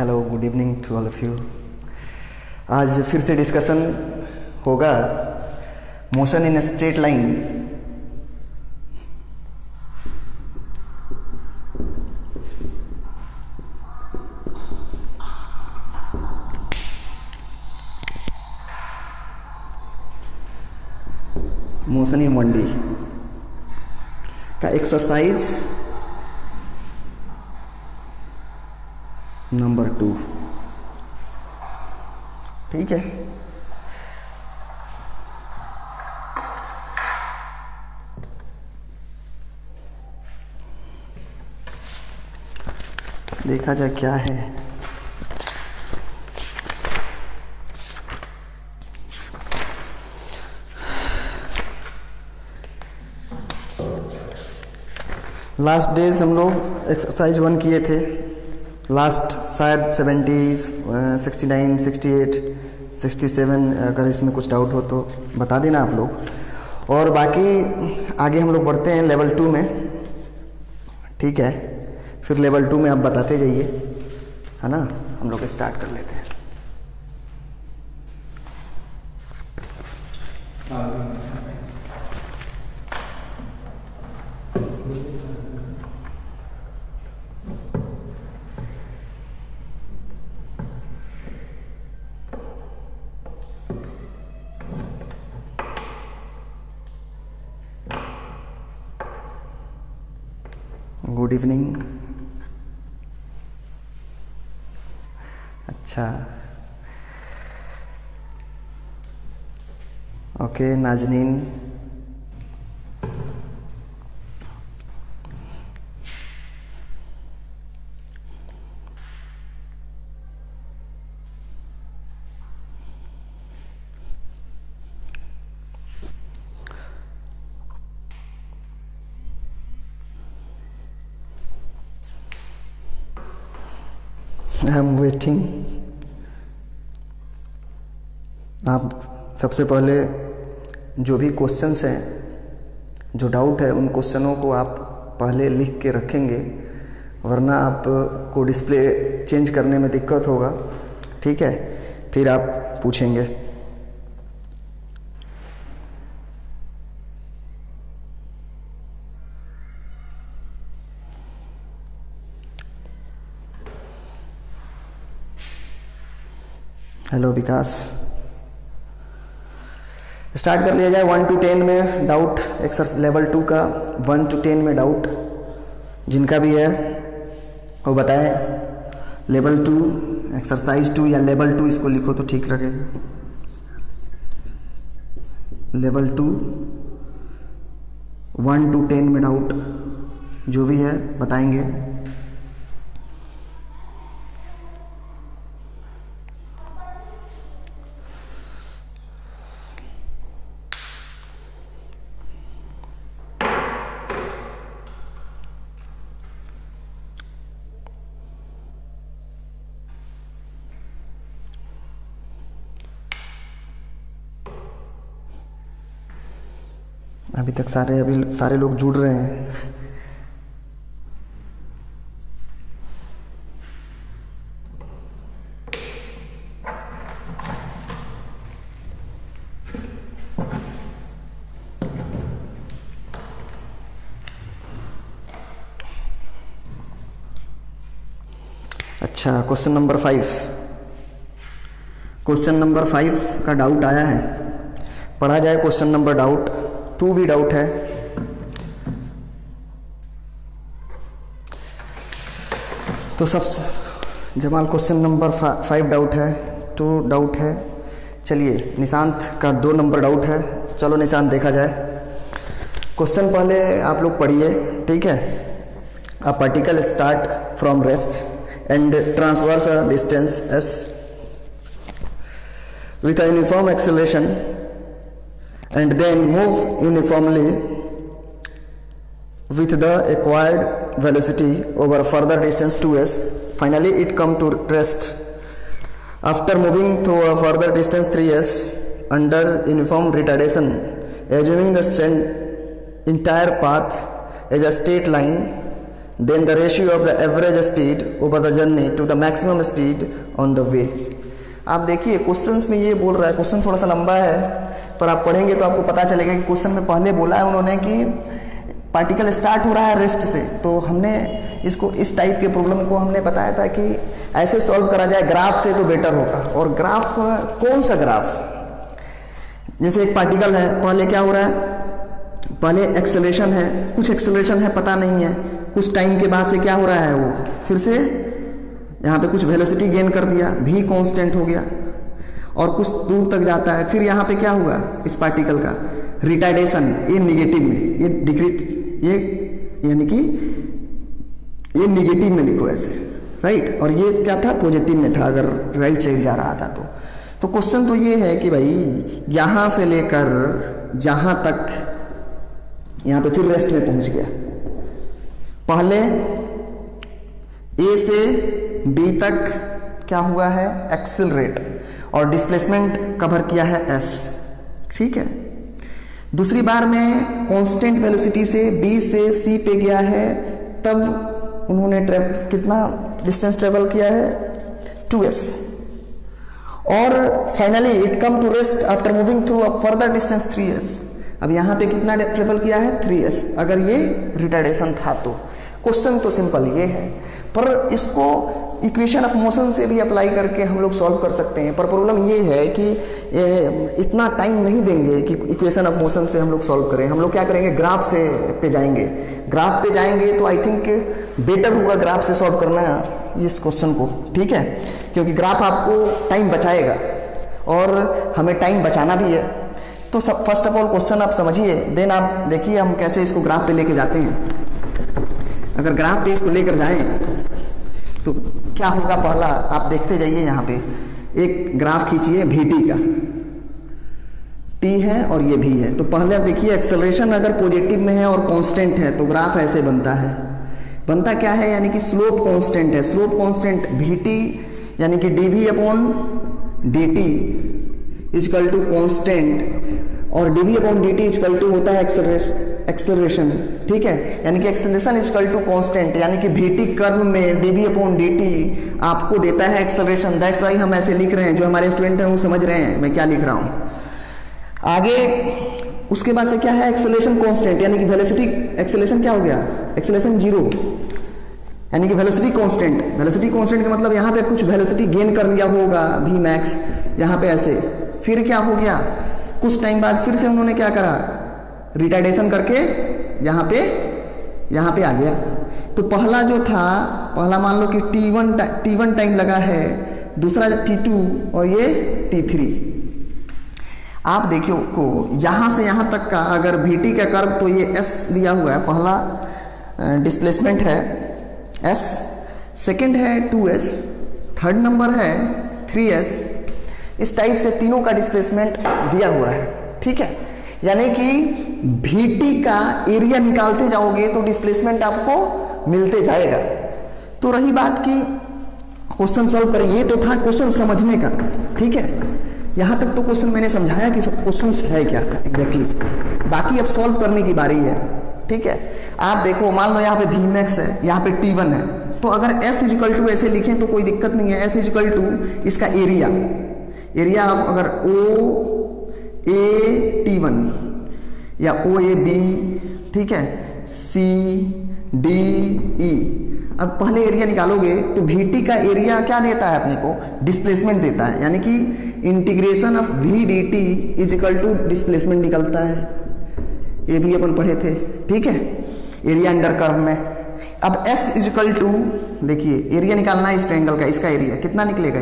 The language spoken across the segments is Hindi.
Hello, good evening to all of you. आज फिर से डिस्कशन होगा motion in straight line. Motion in 1D का एक्सरसाइज नंबर 2। ठीक है, देखा जाए क्या है। लास्ट डेज हम लोग एक्सरसाइज 1 किए थे। लास्ट शायद 70, 69, 68, 67। अगर इसमें कुछ डाउट हो तो बता देना आप लोग। और बाकी आगे हम लोग बढ़ते हैं लेवल 2 में। ठीक है, फिर लेवल 2 में आप बताते जाइए, है ना। हम लोग स्टार्ट कर लेते हैं। Good evening. अच्छा, okay Nazneen. I am waiting. आप सबसे पहले जो भी क्वेश्चंस हैं, जो डाउट है, उन क्वेश्चनों को आप पहले लिख के रखेंगे, वरना आपको डिस्प्ले चेंज करने में दिक्कत होगा। ठीक है, फिर आप पूछेंगे। हेलो विकास। स्टार्ट कर लिया जाए 1 to 10 में डाउट एक्सरसाइज लेवल 2 का। 1 to 10 में डाउट जिनका भी है वो बताएं। लेवल 2 एक्सरसाइज 2 या लेवल 2 इसको लिखो तो ठीक रहेगा। लेवल 2 1 to 10 में डाउट जो भी है बताएंगे। अभी तक सारे लोग जुड़ रहे हैं। अच्छा, क्वेश्चन नंबर 5। क्वेश्चन नंबर 5 का डाउट आया है, पढ़ा जाए। क्वेश्चन नंबर 2 भी डाउट है। तो सब जमाल क्वेश्चन नंबर 5 डाउट है, 2 डाउट है। चलिए, निशांत का 2 नंबर डाउट है। चलो निशांत, देखा जाए। क्वेश्चन पहले आप लोग पढ़िए। ठीक है। A particle start from rest and transverse a distance s with a uniform acceleration and then move uniformly with the acquired velocity over further distance 2s. Finally it come to rest after moving through a further distance 3s under uniform retardation, assuming the entire path as a straight line. Then the ratio of the average speed over the journey to the maximum speed on the way. आप देखिए क्वेश्चंस में ये बोल रहा है, क्वेश्चन थोड़ा सा लंबा है पर आप पढ़ेंगे तो आपको पता चलेगा कि क्वेश्चन में पहले बोला है उन्होंने कि पार्टिकल स्टार्ट हो रहा है रेस्ट से, तो हमने इसको इस टाइप के प्रॉब्लम को हमने बताया था कि ऐसे सॉल्व करा जाए ग्राफ से तो बेटर होगा। और ग्राफ कौन सा ग्राफ, जैसे एक पार्टिकल है, पहले क्या हो रहा है, पहले एक्सेलरेशन है, कुछ एक्सेलरेशन है पता नहीं है, कुछ टाइम के बाद से क्या हो रहा है, वो फिर से यहाँ पे कुछ वेलोसिटी गेन कर दिया, v कांस्टेंट हो गया और कुछ दूर तक जाता है, फिर यहाँ पे क्या हुआ इस पार्टिकल का रिटार्डेशन, ये निगेटिव में, ये डिक्रीज, ये यानी कि ये निगेटिव में लिखो ऐसे, राइट, और ये क्या था पॉजिटिव में था अगर राइट साइड जा रहा था तो क्वेश्चन तो ये है कि भाई यहाँ से लेकर यहाँ तक, यहाँ पे फिर रेस्ट में पहुंच गया, पहले ए से बी तक क्या हुआ है एक्सेलरेट और डिस्प्लेसमेंट कवर किया है एस, ठीक है। दूसरी बार में कांस्टेंट वेलोसिटी से बी से सी पे गया है, तब उन्होंने कितना डिस्टेंस ट्रेवल किया है 2s, और finally it come to rest after moving through a further distance 3s। अब यहाँ पे कितना ट्रेवल किया है 3s, अगर ये रिटार्डेशन था तो। क्वेश्चन तो सिंपल ये है, पर इसको इक्वेशन ऑफ मोशन से भी अप्लाई करके हम लोग सॉल्व कर सकते हैं, पर प्रॉब्लम ये है कि इतना टाइम नहीं देंगे कि इक्वेशन ऑफ मोशन से हम लोग सॉल्व करें। हम लोग क्या करेंगे, ग्राफ से पे जाएंगे, ग्राफ पे जाएंगे तो आई थिंक बेटर होगा ग्राफ से सॉल्व करना इस क्वेश्चन को, ठीक है, क्योंकि ग्राफ आपको टाइम बचाएगा और हमें टाइम बचाना भी है। तो सब फर्स्ट ऑफ ऑल क्वेश्चन आप समझिए, देन आप देखिए हम कैसे इसको ग्राफ पे लेके जाते हैं। अगर ग्राफ पे इसको लेकर जाएं तो क्या होगा, पहला आप देखते जाइए, यहाँ पे एक ग्राफ खींचिए VT का, T है और ये भी है, तो पहले देखिए एक्सेलरेशन अगर पॉजिटिव में है और कांस्टेंट है तो ग्राफ ऐसे बनता है, बनता क्या है, यानी कि स्लोप कांस्टेंट है, स्लोप कांस्टेंट VT यानी कि dV/dt इक्वल टू कांस्टेंट और dV/dt इक्वल टू होता है एक्सेलरेशन, ठीक है, यानी कि एक्सेलरेशन इक्वल टू कांस्टेंट, यानी कि VT कर्व में dV/dt आपको देता है एक्सेलरेशन। दैट्स वाई हम ऐसे लिख रहे हैं, जो हमारे स्टूडेंट हैं वो समझ रहे हैं मैं क्या लिख रहा हूँ। आगे उसके बाद से क्या है, एक्सेलरेशन कांस्टेंट, यानी कि वेलोसिटी, एक्सेलरेशन क्या हो गया, एक्सेलरेशन 0, यानी कि वेलोसिटी कांस्टेंट, वेलोसिटी कांस्टेंट का मतलब यहाँ पे कुछ वेलोसिटी गेन कर लिया होगा Vmax, यहाँ पे ऐसे, फिर क्या हो गया, कुछ टाइम बाद फिर से उन्होंने क्या करा, रिटार्डेशन करके यहाँ पे आ गया। तो पहला जो था, पहला मान लो कि T1 टाइम लगा है, दूसरा T2 और ये T3। आप देखियो को यहाँ से यहाँ तक का अगर VT का कर्व, तो ये S दिया हुआ है, पहला डिस्प्लेसमेंट है S, सेकंड है 2s, थर्ड नंबर है 3s, इस टाइप से तीनों का डिस्प्लेसमेंट दिया हुआ है, ठीक है, यानी कि VT का एरिया निकालते जाओगे तो डिस्प्लेसमेंट आपको मिलते जाएगा। तो रही बात की क्वेश्चन सॉल्व करें, ये तो था क्वेश्चन समझने का, ठीक है, यहाँ तक तो क्वेश्चन मैंने समझाया कि क्वेश्चन है क्या एग्जैक्टली, बाकी अब सॉल्व करने की बारी है, ठीक है। आप देखो, मान लो यहाँ पे Vmax है, यहाँ पे T1 है, तो अगर S इक्वल टू ऐसे लिखें तो कोई दिक्कत नहीं है, S इक्वल टू इसका एरिया आप अगर OA/T1 या OAB, ठीक है, CDE, अब पहले एरिया निकालोगे तो VT का एरिया क्या देता है अपने को, डिस्प्लेसमेंट देता है, यानी कि integration of VDT is equal to displacement निकलता है, ये भी अपन पढ़े थे, ठीक है, एरिया अंडर कर्व में। अब S इज इक्वल टू, देखिए एरिया निकालना है इस ट्रायंगल का, इसका एरिया कितना निकलेगा,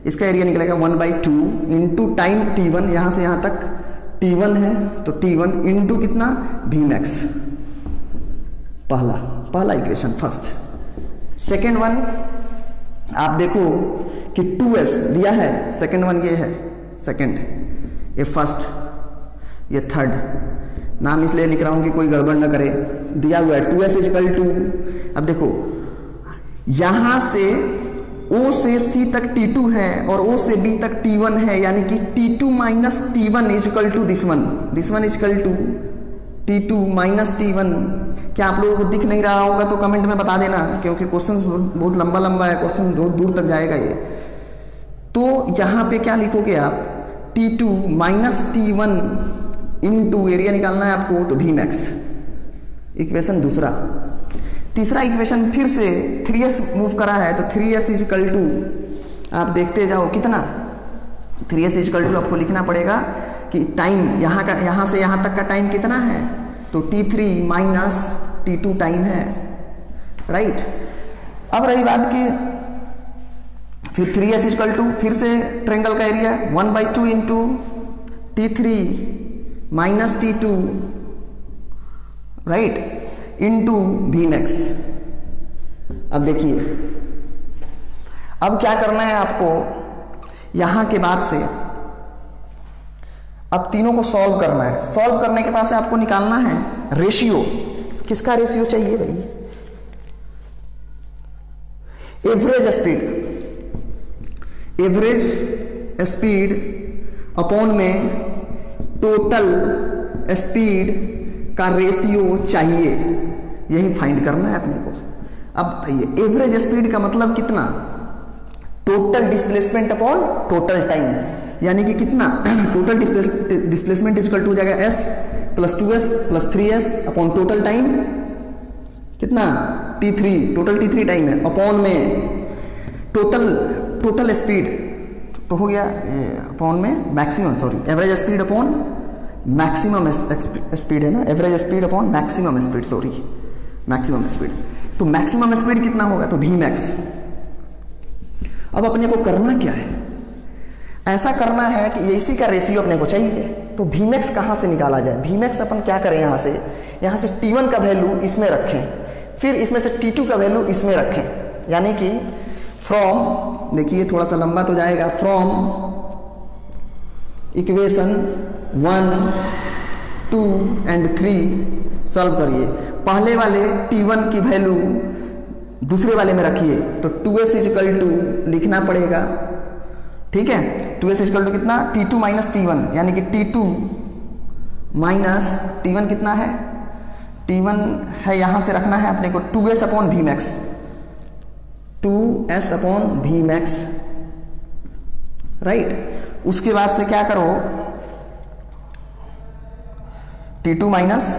इसका एरिया निकलेगा 1/2 इंटू टाइम T1, यहाँ से यहाँ तक T1 है तो T1 इंटू कितना Vmax, पहला इक्वेशन फर्स्ट। सेकेंड वन आप देखो कि 2s दिया है, सेकेंड वन ये है, सेकेंड, ये फर्स्ट, ये थर्ड, नाम इसलिए लिख रहा हूं कि कोई गड़बड़ ना करे, दिया हुआ है 2s इक्वल टू, अब देखो यहां से O से C तक T2 है और O से B तक T1 है, यानी कि T2 minus T1 is equal to this one is equal to T2 minus T1, क्या आप लोगों को दिख नहीं रहा होगा तो कमेंट में बता देना, क्योंकि क्वेश्चन बहुत लंबा लंबा है, क्वेश्चन दूर दूर तक जाएगा ये। तो यहाँ पे क्या लिखोगे आप, T2 minus T1 into area निकालना है आपको, तो V मैक्स, इक्वेशन दूसरा। तीसरा इक्वेशन फिर से 3s मूव करा है, तो 3s इजिकल टू, आप देखते जाओ कितना, 3s इजिकल टू आपको लिखना पड़ेगा कि टाइम यहाँ से यहाँ तक का टाइम कितना है, तो T3 माइनस T2 टाइम है, राइट। अब रही बात की फिर 3s इजिकल टू, फिर से ट्रायंगल का area 1/2 into T3 minus T2, right, into V max. अब देखिए, अब क्या करना है आपको, यहां के बाद से अब तीनों को सॉल्व करना है। सॉल्व करने के बाद से आपको निकालना है रेशियो। किसका रेशियो चाहिए भाई, average speed, average speed upon में टोटल स्पीड का रेशियो चाहिए, यही फाइंड करना है अपने को। अब ये एवरेज स्पीड का मतलब कितना, total displacement upon total time, यानी कि कितना टोटल डिस्प्लेसमेंट इक्वल टू हो जाएगा s plus 2s plus 3s upon total time कितना T3, टोटल T3 टाइम है, अपॉन में टोटल स्पीड, तो हो गया अपॉन में maximum, sorry average speed upon maximum speed है ना, average speed upon maximum speed, sorry maximum speed. तो मैक्सिमम स्पीड कितना होगा, तो V मैक्स। अब अपने को करना क्या है, ऐसा करना है कि इसी का रेशियो अपने को चाहिए। तो V मैक्स कहाँ से निकाला जाए, V मैक्स अपन क्या करें, यहाँ से T1 का वैल्यू इसमें रखें, फिर इसमें से T2 का वैल्यू इसमें रखें, यानी कि फ्रॉम, देखिए थोड़ा सा लंबा तो जाएगा, फ्रॉम इक्वेशन 1, 2 एंड 3 सॉल्व करिए। पहले वाले T1 की वैल्यू दूसरे वाले में रखिए, तो 2s इजिकल टू लिखना पड़ेगा, ठीक है। 2s इजिकल टू कितना, T2 माइनस T1, यानी कि T2 माइनस T1 कितना है, T1 है, यहां से रखना है अपने को 2s upon V max, 2s upon V max, right. उसके बाद से क्या करो, T2 माइनस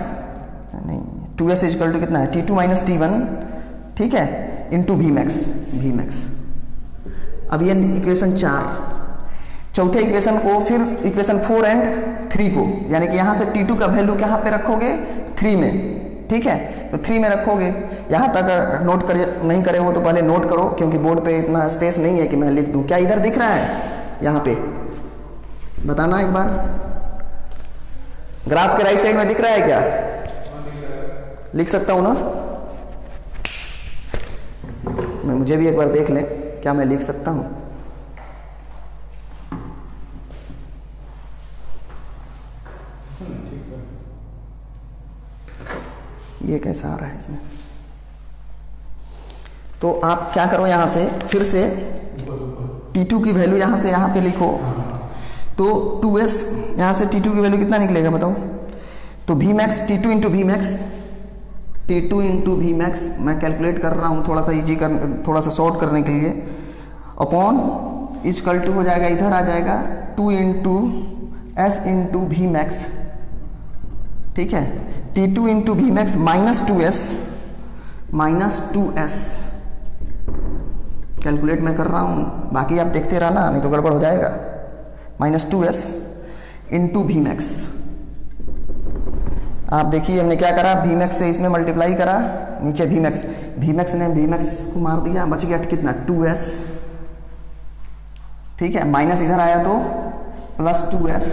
नहीं 2s इजिकल टू कितना है, T2 माइनस T1, ठीक है, इंटू V मैक्स। अब ये इक्वेशन 4, चौथे इक्वेशन को फिर इक्वेशन 4 एंड 3 को, यानी कि यहाँ से T2 का वैल्यू कहाँ पे रखोगे, 3 में, ठीक है। तो 3 में रखोगे, यहाँ तक नोट कर नहीं करे हो तो पहले नोट करो, क्योंकि बोर्ड पे इतना स्पेस नहीं है कि मैं लिख दूँ। क्या इधर दिख रहा है, यहाँ पे बताना एक बार, ग्राफ के राइट साइड में दिख रहा है क्या, लिख सकता हूँ ना, मुझे भी एक बार देख लें क्या मैं लिख सकता हूं। ये कैसा आ रहा है इसमें, तो आप क्या करो, यहां से फिर से T2 की वैल्यू यहां से यहां पे लिखो, तो 2s यहां से T2 की वैल्यू कितना निकलेगा बताओ, तो V max T2 into V max, T2 into V max, मैं कैलकुलेट कर रहा हूँ थोड़ा सा इजी कर, थोड़ा सा शॉर्ट करने के लिए, अपॉन इक्वल टू हो जाएगा, इधर आ जाएगा 2 into S into V max, ठीक है, T2 into V max minus 2s, calculate मैं कर रहा हूँ, बाकी आप देखते रहना नहीं तो गड़बड़ हो जाएगा, minus 2s into V max. आप देखिए हमने क्या करा, V मैक्स से इसमें मल्टीप्लाई करा, नीचे V मैक्स ने V मैक्स को मार दिया, बच गया कितना 2s, ठीक है, माइनस इधर आया तो plus 2s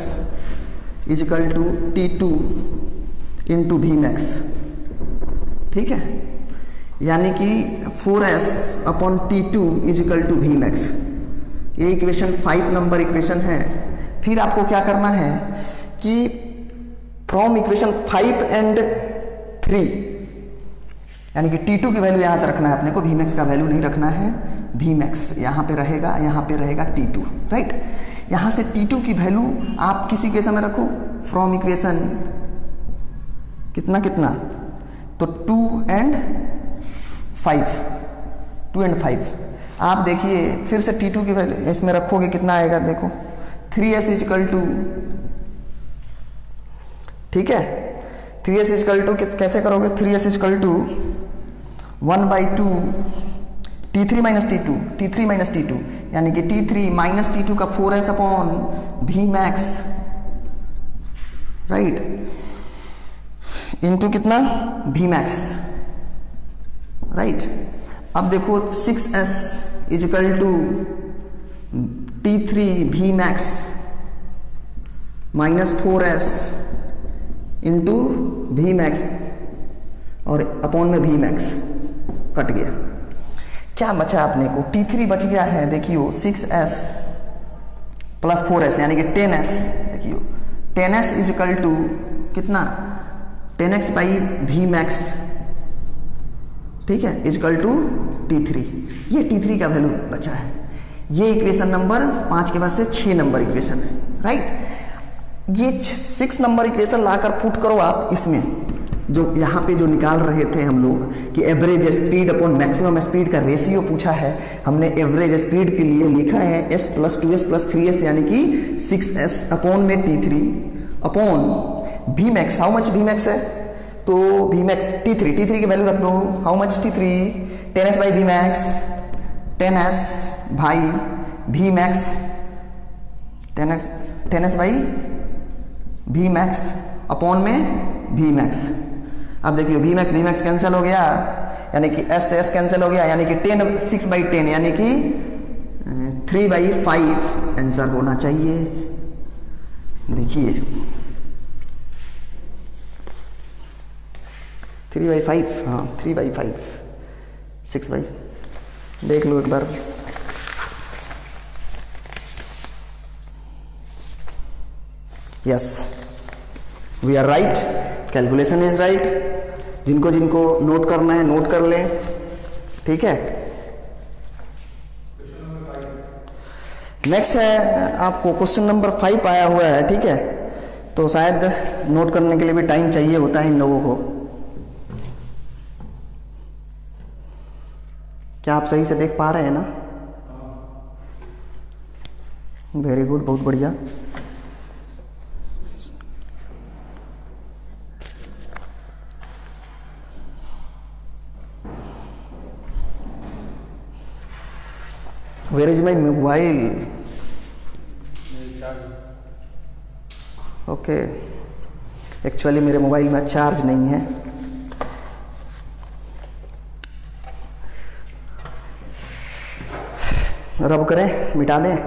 is equal to T2 into V max, ठीक है, यानी कि 4s upon T2 is equal to V max. ये इक्वेशन 5 नंबर इक्वेशन है। फिर आपको क्या करना है कि फ्रॉम इक्वेशन 5 एंड 3, यानी कि T2 की वैल्यू यहां से रखना है अपने को, V मैक्स का वैल्यू नहीं रखना है, V मैक्स यहाँ पे रहेगा T2, राइट। यहाँ से T2 की वैल्यू आप किसी इक्वेशन में रखो, फ्रॉम इक्वेशन कितना तो 2 and 5 आप देखिए फिर से T2 की वैल्यू इसमें रखोगे कितना आएगा, देखो 3s इक्वल टू, ठीक है 3s इक्वल टू कैसे करोगे, 3s equal to 1/2 T3 minus T2 यानी कि T3 माइनस T2 का 4s upon V max, right, into कितना V मैक्स, राइट। अब देखो 6s equal to T3 V max minus 4s into V max और अपॉन में V मैक्स कट गया, क्या बचा अपने को, T3 बच गया है, देखियो 6s प्लस 4s यानी कि 10s, देखियो 10s इज इक्वल टू कितना 10x बाई V मैक्स, ठीक है, इज इक्वल टू T3, ये T3 का वैल्यू बचा है। ये इक्वेशन नंबर 5 के बाद से 6 नंबर इक्वेशन है, राइट। ये 6 नंबर इक्वेशन लाकर पुट करो आप इसमें, जो यहाँ पे जो निकाल रहे थे हम लोग कि average speed upon maximum speed का रेशियो पूछा है, हमने एवरेज स्पीड के लिए लिखा है s plus 2s plus 3s यानी कि 6s अपॉन में T3 upon V max, how much V max है, तो V मैक्स T3 की वैल्यू रख दो, how much T3 10s by V max, 10s भाई V max 10s by V max upon में V मैक्स। अब देखिए V मैक्स कैंसिल हो गया यानी कि s कैंसिल हो गया यानी कि 6/10 यानी कि 3/5 आंसर होना चाहिए। देखिए 3/5, हाँ 3/5 6/, देख लो एक बार। Yes we are right, calculation is right. जिनको जिनको नोट करना है नोट कर लें, ठीक है। नेक्स्ट है आपको क्वेश्चन नंबर 5 आया हुआ है, ठीक है, तो शायद नोट करने के लिए भी टाइम चाहिए होता है इन लोगों को। क्या आप सही से देख पा रहे हैं ना? वेरी गुड, बहुत बढ़िया। Where is my mobile? Okay, actually मेरे मोबाइल में चार्ज नहीं है। रब करें मिटा दें।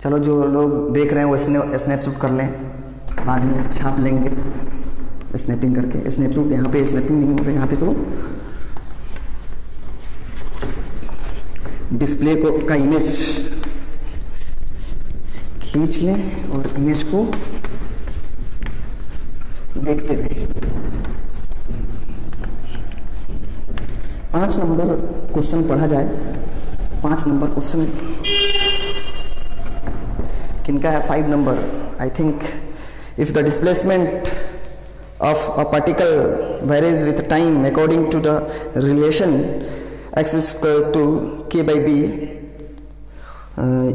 चलो जो लोग देख रहे हैं वो स्नैपशॉट कर लें, बाद में छाप लेंगे स्नैपिंग करके। स्नैपशॉट यहाँ पे स्नैपिंग नहीं होगा, यहाँ पे तो डिस्प्ले को का इमेज खींच लें और इमेज को देखते रहें। 5 नंबर क्वेश्चन पढ़ा जाए। 5 नंबर क्वेश्चन किनका है? 5 number. I think if the displacement of a particle varies with time according to the relation x is equal to k by b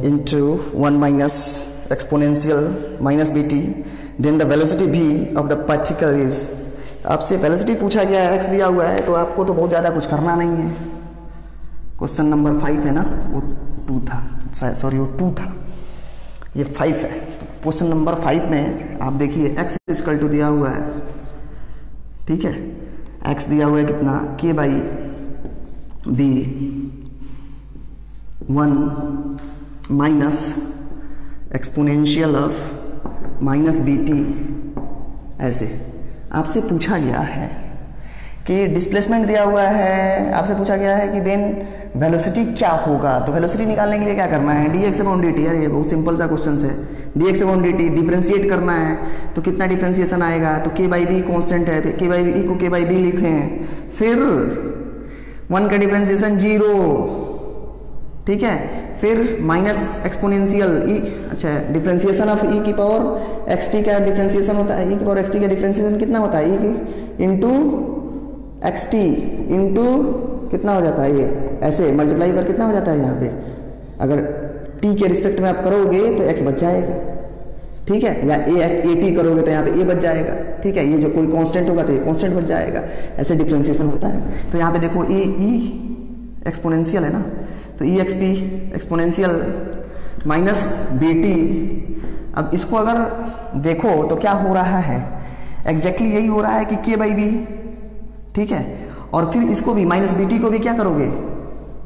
into 1 minus exponential minus bt, then the velocity v of the particle is। आपसे वेलोसिटी पूछा गया है, x दिया हुआ है, तो आपको तो बहुत ज़्यादा कुछ करना नहीं है। क्वेश्चन नंबर 5 है ना, वो 2 था, सॉरी वो 2 था, ये 5 है। क्वेश्चन नंबर 5 में आप देखिए x इक्वल टू दिया हुआ है, ठीक है, x दिया हुआ है कितना, k by b 1 minus exponential of minus bt। ऐसे आपसे पूछा गया है कि डिस्प्लेसमेंट दिया हुआ है, आपसे पूछा गया है कि देन वेलोसिटी क्या होगा। तो वेलोसिटी निकालने के लिए क्या करना है, dx अपॉन dt। यार ये बहुत सिंपल सा क्वेश्चन है। dx अपॉन dt डिफ्रेंशिएट करना है, तो कितना डिफ्रेंशिएशन आएगा, तो k बाई बी कॉन्स्टेंट है, k बाई बी को k बाई बी लिखें, फिर 1 का डिफ्रेंशिएशन 0, ठीक है, फिर माइनस एक्सपोनेंशियल ई, अच्छा डिफ्रेंसिएशन ऑफ ई की पावर एक्स टी का डिफ्रेंसिएशन होता है, ई की पावर एक्स टी का डिफ्रेंसिएशन कितना होता है, ई की इंटू एक्स टी इंटू कितना हो जाता है, ये ऐसे मल्टीप्लाई कर कितना हो जाता है यहाँ पे, अगर टी के रिस्पेक्ट में आप करोगे तो एक्स बच जाएगा, ठीक है, या ए टी करोगे तो यहाँ पे ए बच जाएगा, ठीक है, ये जो कोई कांस्टेंट होगा तो ये कांस्टेंट बच जाएगा, ऐसे डिफ्रेंसिएशन होता है। तो यहाँ पे देखो ए ई एक्सपोनेंशियल है ना, तो e x p exponential minus b t. अब इसको अगर देखो तो क्या हो रहा है, एग्जैक्टली यही हो रहा है कि के बाई बी, ठीक है, और फिर इसको भी माइनस बी टी को भी क्या करोगे,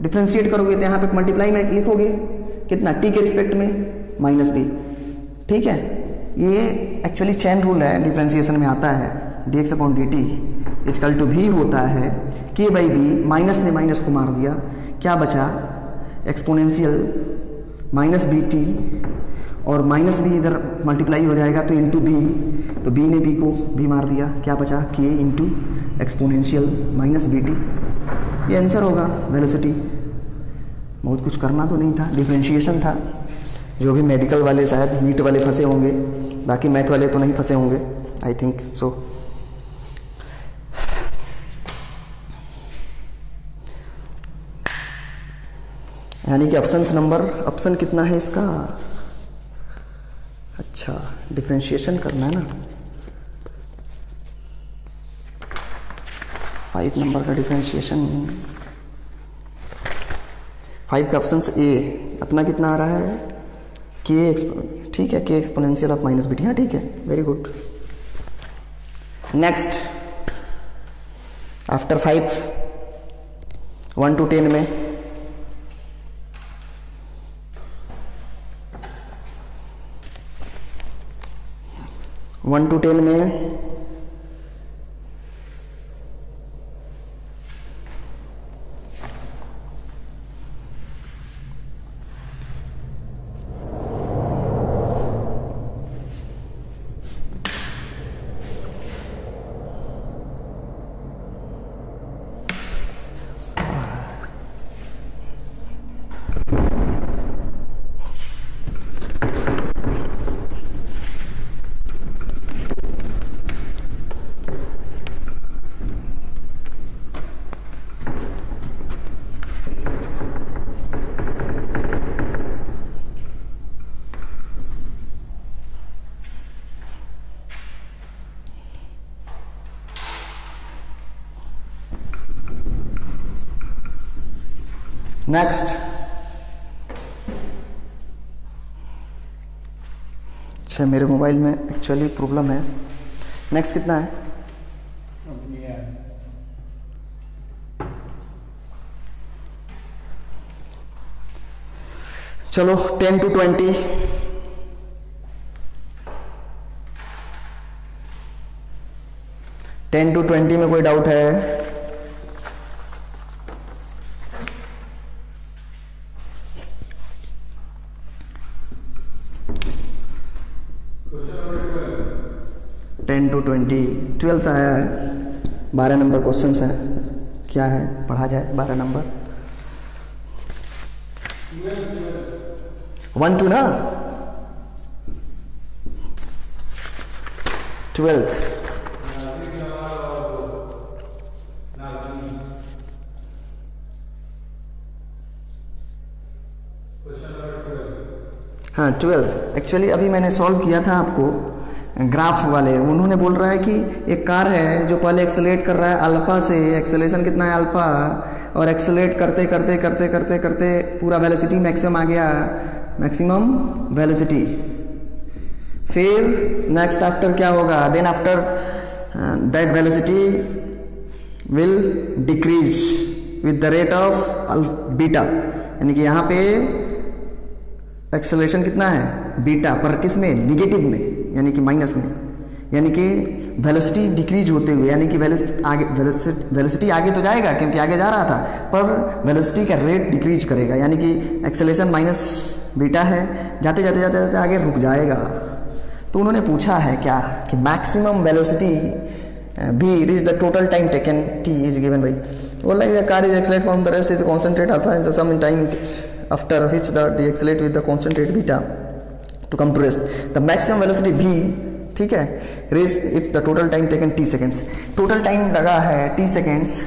डिफ्रेंशिएट करोगे तो यहाँ पे मल्टीप्लाई में लिखोगे कितना, टी के रिस्पेक्ट में माइनस बी, ठीक है। ये एक्चुअली चेन रूल है, डिफ्रेंसिएशन में आता है, d x upon D t is equal to भी होता है के बाई बी, माइनस ने माइनस को मार दिया, क्या बचा एक्सपोनेंशियल माइनस बी टी, और माइनस भी इधर मल्टीप्लाई हो जाएगा तो इंटू बी, तो बी ने बी को भी मार दिया, क्या बचा k into exponential minus b t. ये आंसर होगा वेलोसिटी। बहुत कुछ करना तो नहीं था, डिफ्रेंशिएशन था। जो भी मेडिकल वाले शायद नीट वाले फंसे होंगे, बाकी मैथ वाले तो नहीं फंसे होंगे, आई थिंक सो। यानी कि ऑप्शन कितना है इसका, अच्छा डिफ्रेंशिएशन करना है ना, 5 नंबर का डिफ्रेंशिएशन, 5 का ऑप्शन ए अपना कितना आ रहा है, के, ठीक है, k exponential of minus b t, हाँ ठीक है, very good. Next after 5 1 to 10 में 1 to 10 में नेक्स्ट, अच्छा मेरे मोबाइल में एक्चुअली प्रॉब्लम है। नेक्स्ट कितना है, चलो 10 to 20, 10 to 20 में कोई डाउट है? टेन टू 20, 12th आया है, 12 नंबर क्वेश्चन है, क्या है पढ़ा जाए 12 नंबर, 1 to ना 12th, हाँ 12। एक्चुअली अभी मैंने सॉल्व किया था आपको ग्राफ वाले, उन्होंने बोल रहा है कि एक कार है जो पहले एक्सेलरेट कर रहा है अल्फा से, एक्सेलेशन कितना है अल्फा, और एक्सेलरेट करते करते करते करते करते पूरा वेलोसिटी मैक्सिमम आ गया, मैक्सिमम वेलोसिटी। फिर नेक्स्ट आफ्टर क्या होगा, then after that velocity will decrease with the rate of beta, यानी कि यहाँ पे एक्सेलरेशन कितना है बीटा पर, किस में, निगेटिव में, यानी कि माइनस में, यानी कि वेलोसिटी डिक्रीज होते हुए, यानी कि वेलोसिटी आगे तो जाएगा क्योंकि आगे जा रहा था, पर वेलोसिटी का रेट डिक्रीज करेगा, यानी कि एक्सेलरेशन माइनस बीटा है, जाते जाते जाते जाते आगे रुक जाएगा। तो उन्होंने पूछा है क्या कि मैक्सिमम वेलोसिटी भी reach the total time taken T is given by, बोल रहा है car is accelerate from the rest is concentrate alpha in the some in time after which the deaccelerate with the constant rate beta to come to rest. The maximum velocity v, ठीक है, reach if the total time taken t seconds. Total time लगा है t seconds,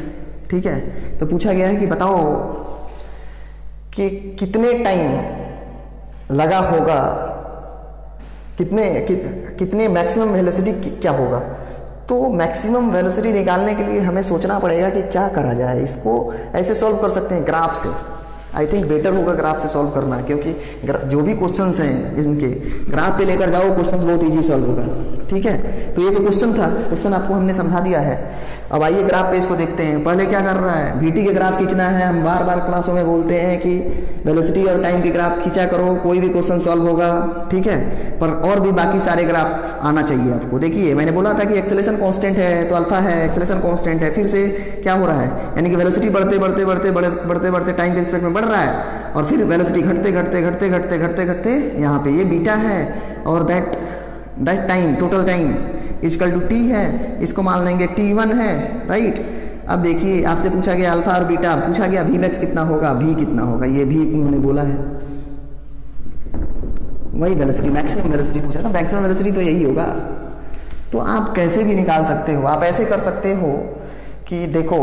ठीक है. तो पूछा गया है कि बताओ कि कितने टाइम लगा होगा, कितने मैक्सिमम वेलोसिटी क्या होगा. तो मैक्सिमम वेलोसिटी निकालने के लिए हमें सोचना पड़ेगा कि क्या करा जाए. इसको ऐसे सॉल्व कर सकते हैं ग्राफ से. आई थिंक बेटर होगा ग्राफ से सॉल्व करना, क्योंकि जो भी क्वेश्चंस हैं इनके ग्राफ पे लेकर जाओ, क्वेश्चंस बहुत इजी सॉल्व होगा. ठीक है, तो ये तो क्वेश्चन था, क्वेश्चन आपको हमने समझा दिया है. अब आइए ग्राफ पे इसको देखते हैं. पहले क्या कर रहा है, वीटी के ग्राफ खींचना है. हम बार बार क्लासों में बोलते हैं कि वेलोसिटी और टाइम के ग्राफ खींचा करो, कोई भी क्वेश्चन सॉल्व होगा. ठीक है, पर और भी बाकी सारे ग्राफ आना चाहिए आपको. देखिए मैंने बोला था कि एक्सेलेरेशन कांस्टेंट है तो अल्फा है, एक्सेलेरेशन कांस्टेंट है. फिर से क्या हो रहा है, यानी कि वेलोसिटी बढ़ते बढ़ते बढ़ते बढ़ते बढ़ते टाइम के रिस्पेक्ट में बढ़ रहा है, और फिर वेलोसिटी घटते घटते घटते घटते घटते घटते यहाँ पे ये बीटा है, और that time total time equal to T है. इसको मान लेंगे t1 है, राइट. अब देखिए आपसे पूछा गया अल्फा और बीटा, पूछा गया वी मैक्स कितना होगा, भी कितना होगा, ये भी उन्होंने बोला है. वही वेलोसिटी, मैक्सिमम वेलोसिटी पूछा था. मैक्सिमम वेलोसिटी तो यही होगा. तो आप कैसे भी निकाल सकते हो. आप ऐसे कर सकते हो कि देखो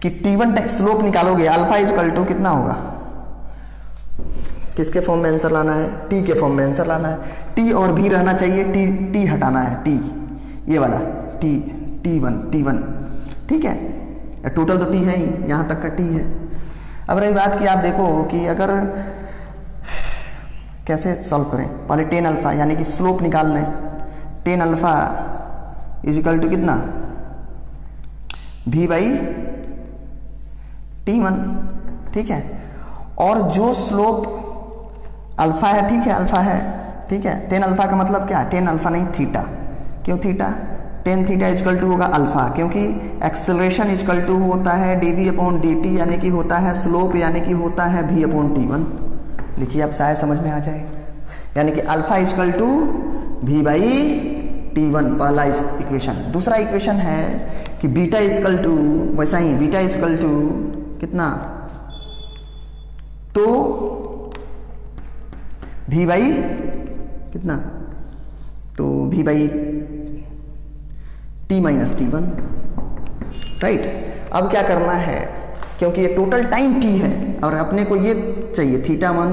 कि t1 स्लोप निकालोगे, अल्फा इक्वल टू कितना होगा, किसके फॉर्म में आंसर लाना है, टी के फॉर्म में आंसर लाना है. टी और भी रहना चाहिए, टी हटाना है, टी ये वाला टी1. ठीक है, टोटल तो टी है ही, यहाँ तक का टी है. अब रही बात कि आप देखो कि अगर कैसे सॉल्व करें. पहले टेन अल्फा यानी कि स्लोप निकाल लें. Tan alpha is equal to कितना, v बाई t1. ठीक है, और जो स्लोप अल्फा है, ठीक है, अल्फा है, ठीक है. टेन अल्फा का मतलब क्या है, टेन अल्फा नहीं थीटा. क्यों theta, tan theta equal to होगा अल्फा, क्योंकि एक्सेलरेशन इक्वल टू होता है डी अपॉन डी टी, यानी कि होता है स्लोप, यानी कि होता है v अपॉन t1. देखिए अब शायद समझ में आ जाए, यानी कि alpha equal to v by t1, पहला इक्वेशन. दूसरा इक्वेशन है कि बीटा इक्वल टू, वैसा ही बीटा इक्वल टू कितना, तो v बाई कितना, तो v by t minus t1, right. अब क्या करना है, क्योंकि ये टोटल टाइम t है और अपने को ये चाहिए θ1,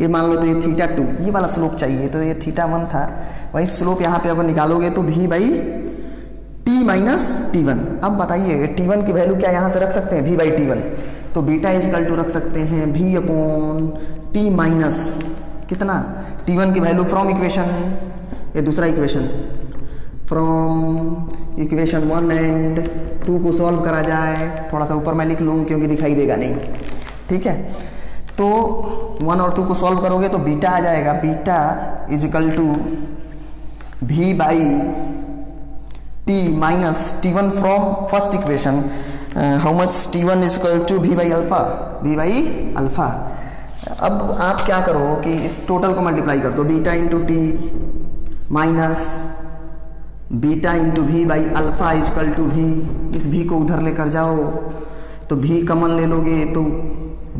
ये मान लो तो ये θ2, ये वाला स्लोप चाहिए, तो ये θ1 था. वही स्लोप यहाँ पे अगर निकालोगे तो v by t minus t1. अब बताइए t1 की वैल्यू क्या यहाँ से रख सकते हैं, v बाई t1, तो बीटा इक्वल टू रख सकते हैं v अपॉन t माइनस कितना, t1 की वैल्यू फ्रॉम इक्वेशन, ये दूसरा इक्वेशन, फ्रॉम इक्वेशन 1 एंड 2 को सॉल्व करा जाए. थोड़ा सा ऊपर मैं लिख लूँ क्योंकि दिखाई देगा नहीं. ठीक है, तो 1 और 2 को सॉल्व करोगे तो बीटा आ जाएगा, beta is equal to v by t minus t1 from first equation. How much t1 is equal to v by alpha, v by alpha. अब आप क्या करो कि इस टोटल को मल्टीप्लाई कर दो, beta into T minus beta into V by alpha equal to V. इस v को उधर लेकर जाओ तो v कॉमन ले लोगे तो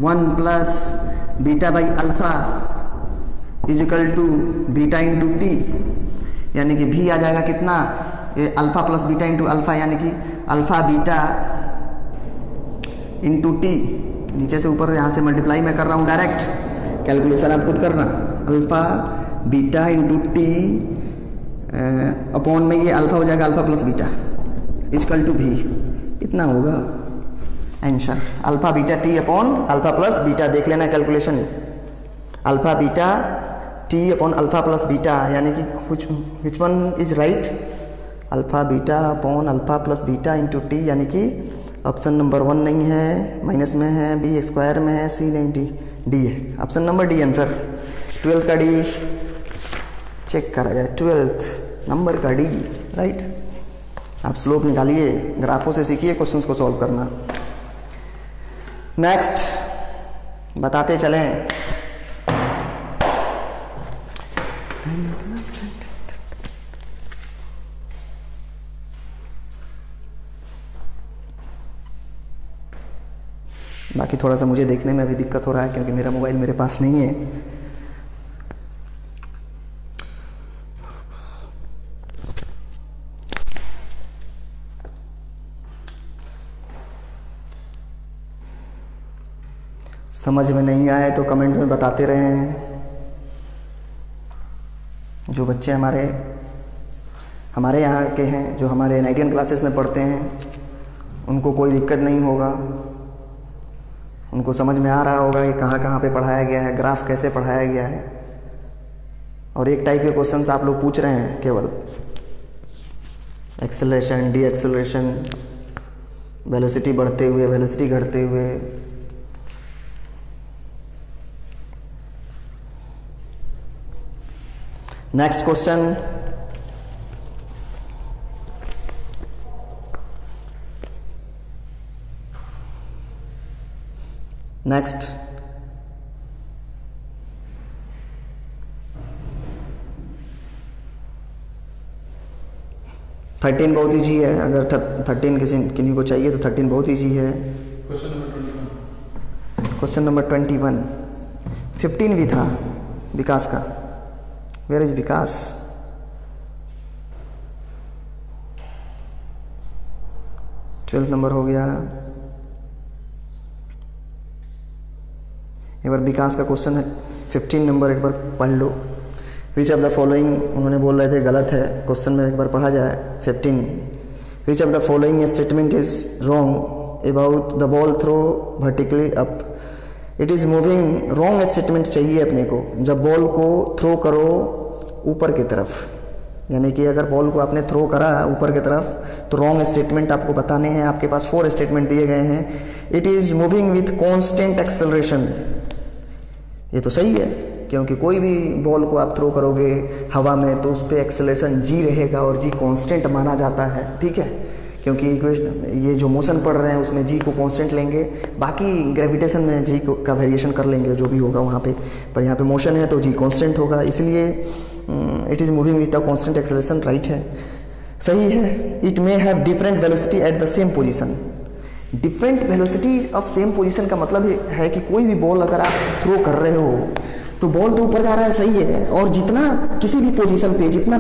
1 plus beta by alpha equal to beta into T, यानी कि v आ जाएगा कितना, ये alpha plus beta into alpha, यानी कि अल्फा बीटा इंटू टी. नीचे से ऊपर यहाँ से मल्टीप्लाई मैं कर रहा हूँ डायरेक्ट, कैलकुलेशन आप खुद करना. Alpha beta into T upon में ये अल्फा हो जाएगा alpha plus beta equal to v. इतना होगा answer, alpha beta T upon alpha plus beta. देख लेना calculation, alpha beta T upon alpha plus beta, यानी कि which one is right, alpha beta upon alpha plus beta into T, यानी कि ऑप्शन नंबर 1 नहीं है, माइनस में है, बी स्क्वायर में है, सी नहीं, डी है. Option number D answer. 12th का डी चेक करा जाए, 12th नंबर का डी, राइट. आप स्लोप निकालिए, ग्राफों से सीखिए क्वेश्चंस को सॉल्व करना. नेक्स्ट बताते चलें. बाकी थोड़ा सा मुझे देखने में अभी दिक्कत हो रहा है क्योंकि मेरा मोबाइल मेरे पास नहीं है। समझ में नहीं आए तो कमेंट में बताते रहें। जो बच्चे हमारे यहाँ के हैं, जो हमारे 9 क्लासेस में पढ़ते हैं, उनको कोई दिक्कत नहीं होगा। उनको समझ में आ रहा होगा कि कहाँ कहाँ पे पढ़ाया गया है, ग्राफ कैसे पढ़ाया गया है। और एक टाइप के क्वेश्चंस आप लोग पूछ रहे हैं केवल, एक्सेलरेशन, डी एक्सेलरेशन, वेलोसिटी बढ़ते हुए, वेलोसिटी घटते हुए। नेक्स्ट क्वेश्चन, नेक्स्ट 13 बहुत ईजी है। अगर 13 किन्हीं को चाहिए तो 13 बहुत ईजी है। Question number 21। 15 भी था विकास का। Where is Vikas? Twelfth number हो गया। एक बार विकास का क्वेश्चन है 15 नंबर, एक बार पढ़ लो। विच ऑफ द फॉलोइंग, उन्होंने बोल रहे थे गलत है, क्वेश्चन में एक बार पढ़ा जाए। 15, which of the following statement is wrong about the ball throw vertically up, it is moving. Wrong statement चाहिए अपने को। जब बॉल को थ्रो करो ऊपर की तरफ, यानी कि अगर बॉल को आपने थ्रो करा ऊपर की तरफ तो रॉन्ग स्टेटमेंट आपको बताने हैं। आपके पास 4 स्टेटमेंट दिए गए हैं। It is moving with constant acceleration, ये तो सही है क्योंकि कोई भी बॉल को आप थ्रो करोगे हवा में तो उस पर एक्सेलरेशन जी रहेगा और जी कांस्टेंट माना जाता है। ठीक है, क्योंकि ये जो मोशन पढ़ रहे हैं उसमें जी को कांस्टेंट लेंगे, बाकी ग्रेविटेशन में जी का वेरिएशन कर लेंगे जो भी होगा वहाँ पे, पर यहाँ पे मोशन है तो जी कांस्टेंट होगा। इसलिए it is moving with the constant acceleration, right है, सही है। It may have different velocity at the same position. Different velocity of same position का मतलब है कि कोई भी बॉल अगर आप थ्रो कर रहे हो तो बॉल तो ऊपर जा रहा है, सही है, और जितना किसी भी पोजीशन पे जितना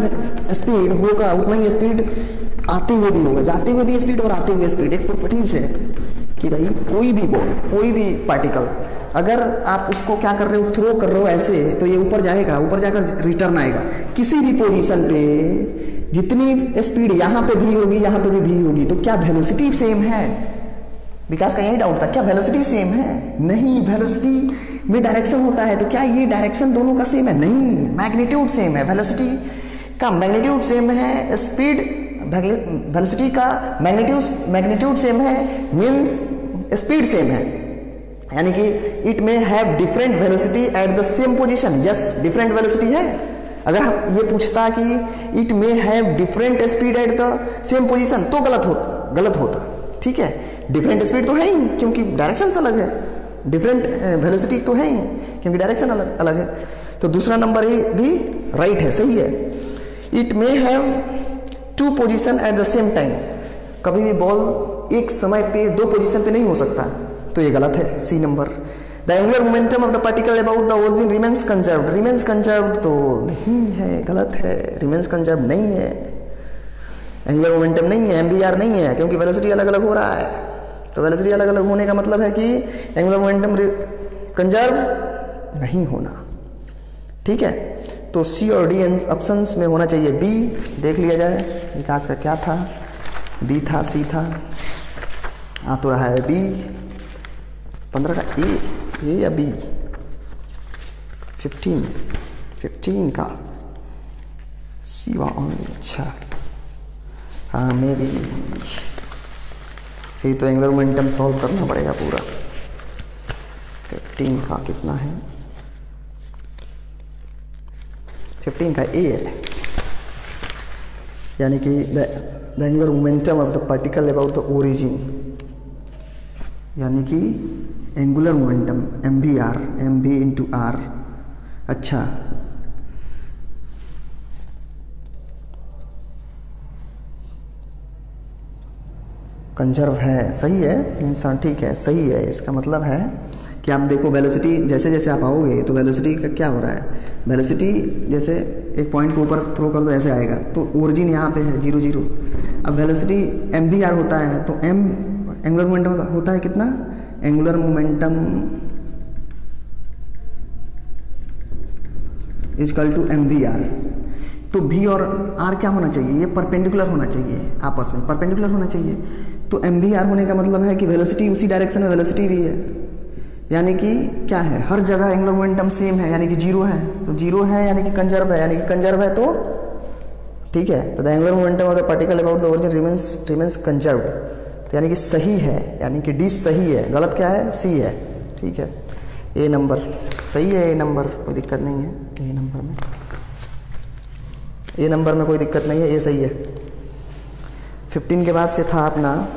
स्पीड होगा उतना ही स्पीड आते हुए भी होगा, जाते हुए भी स्पीड और आते हुए स्पीड। एक प्रॉपर्टीज है कि भाई कोई भी बॉल, कोई भी पार्टिकल अगर आप उसको क्या कर रहे हो, थ्रो कर रहे हो ऐसे, तो ये ऊपर जाएगा, ऊपर जाकर रिटर्न आएगा। किसी भी पोजीशन पे जितनी स्पीड यहाँ पे भी होगी यहाँ पे भी होगी, तो क्या वेलोसिटी सेम है? विकास का यही डाउट था, क्या वेलोसिटी सेम है? नहीं, वेलोसिटी में डायरेक्शन होता है, तो क्या ये डायरेक्शन दोनों का सेम है? नहीं, मैग्नीट्यूड सेम है। वेलोसिटी का मैग्नीट्यूड सेम है, स्पीड वेलोसिटी का मैग्नीट्यूड सेम है, मीन्स स्पीड सेम है। यानी कि इट में have different velocity at the same position. Yes, different velocity है। अगर हम ये पूछता कि इट में have different speed at the same position तो गलत होता। ठीक है, डिफरेंट स्पीड तो है ही क्योंकि डायरेक्शन अलग है, डिफरेंट वेलोसिटी तो है ही क्योंकि डायरेक्शन अलग है। तो दूसरा नंबर ही भी राइट है, सही है। It may have 2 position at the same time. कभी भी बॉल एक समय पे 2 पोजीशन पे नहीं हो सकता, तो ये गलत है, C number. The angular momentum of the particle about the origin remains conserved. Remains conserved तो नहीं है, गलत है, रिमेन्स कंजर्व्ड नहीं है, एंगुलर मोमेंटम नहीं है, MVR नहीं है, क्योंकि वेलोसिटी अलग अलग हो रहा है। तो वेलोसिटी अलग अलग होने का मतलब है कि एंगुलर मोमेंटम कंजर्व नहीं होना। ठीक है, तो C और D ऑप्शंस में होना चाहिए। B देख लिया जाए, विकास का क्या था, B था, C था, आ तो रहा है B। 15 का A या B? 15 का C ओनली। अच्छा हाँ, मे भी फिर तो एंगुलर मोमेंटम सॉल्व करना पड़ेगा पूरा। 15 का कितना है? 15 का A है, यानी कि the angular momentum of the particle about the origin, यानी कि angular momentum MVR, MV into R। अच्छा, कंजर्व है, सही है इंसान, ठीक है सही है। इसका मतलब है कि आप देखो वेलोसिटी जैसे जैसे आप आओगे तो वेलोसिटी का क्या हो रहा है, वेलोसिटी जैसे एक पॉइंट को ऊपर थ्रो कर दो ऐसे आएगा, तो ओरिजिन यहाँ पे है 0 0। अब वेलोसिटी mvr होता है, तो m एंगुलर मोमेंटम होता है कितना, angular momentum equal to mvr। तो v और r क्या होना चाहिए, ये परपेंडिकुलर होना चाहिए, आपस में परपेंडिकुलर होना चाहिए। तो mvr होने का मतलब है कि वेलोसिटी उसी डायरेक्शन में वेलोसिटी भी है, यानी कि क्या है, हर जगह एंगुलर मोमेंटम सेम है, यानी कि 0 है। तो 0 है यानी कि कंजर्व है, यानी कि कंजर्व है तो ठीक है। तो the angular momentum of the particle about the origin remains conserved, तो यानी कि सही है, यानी कि डी सही है, गलत क्या है, सी है, ठीक है। ए नंबर सही है, ए नंबर कोई दिक्कत नहीं है, ए नंबर में कोई दिक्कत नहीं है, ये सही है। 15 के बाद से था अपना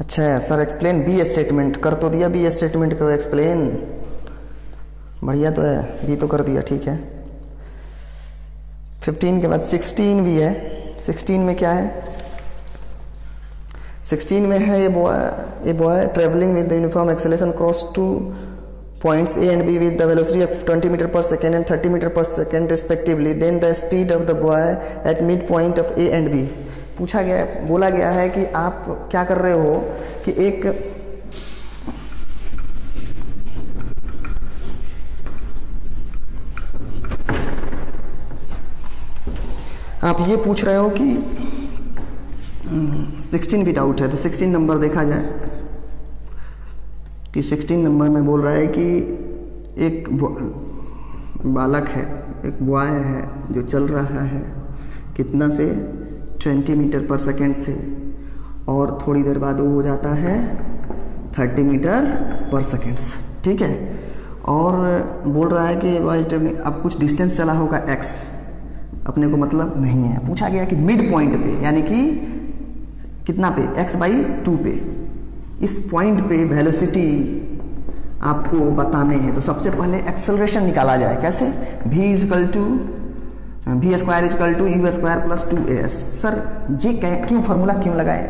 अच्छा है सर, एक्सप्लेन बी स्टेटमेंट, कर तो दिया बी स्टेटमेंट को एक्सप्लेन, बढ़िया तो है, बी तो कर दिया, ठीक है। 15 के बाद 16 भी है। 16 में क्या है, 16 में है a boy travelling with the uniform acceleration cross 2 points A and B with the velocity of 20 meter per second and 30 meter per second respectively, then the speed of the boy at midpoint of A and B। पूछा गया, बोला गया है कि आप क्या कर रहे हो कि एक आप ये पूछ रहे हो कि 16 बिट आउट है, तो 16 नंबर देखा जाए कि 16 नंबर में बोल रहा है कि एक बालक है, एक बॉय है जो चल रहा है कितना से 20 मीटर पर सेकेंड से, और थोड़ी देर बाद वो हो जाता है 30 मीटर पर सेकेंड, ठीक है। और बोल रहा है कि अब कुछ डिस्टेंस चला होगा x, अपने को मतलब नहीं है। पूछा गया कि मिड पॉइंट पे, यानी कि कितना पे, x/2 पे, इस पॉइंट पे वेलोसिटी आपको बताने हैं। तो सबसे पहले एक्सेलरेशन निकाला जाए, कैसे, v square equal to u square plus 2as। Sir ये क्यों फार्मूला क्यों लगाए,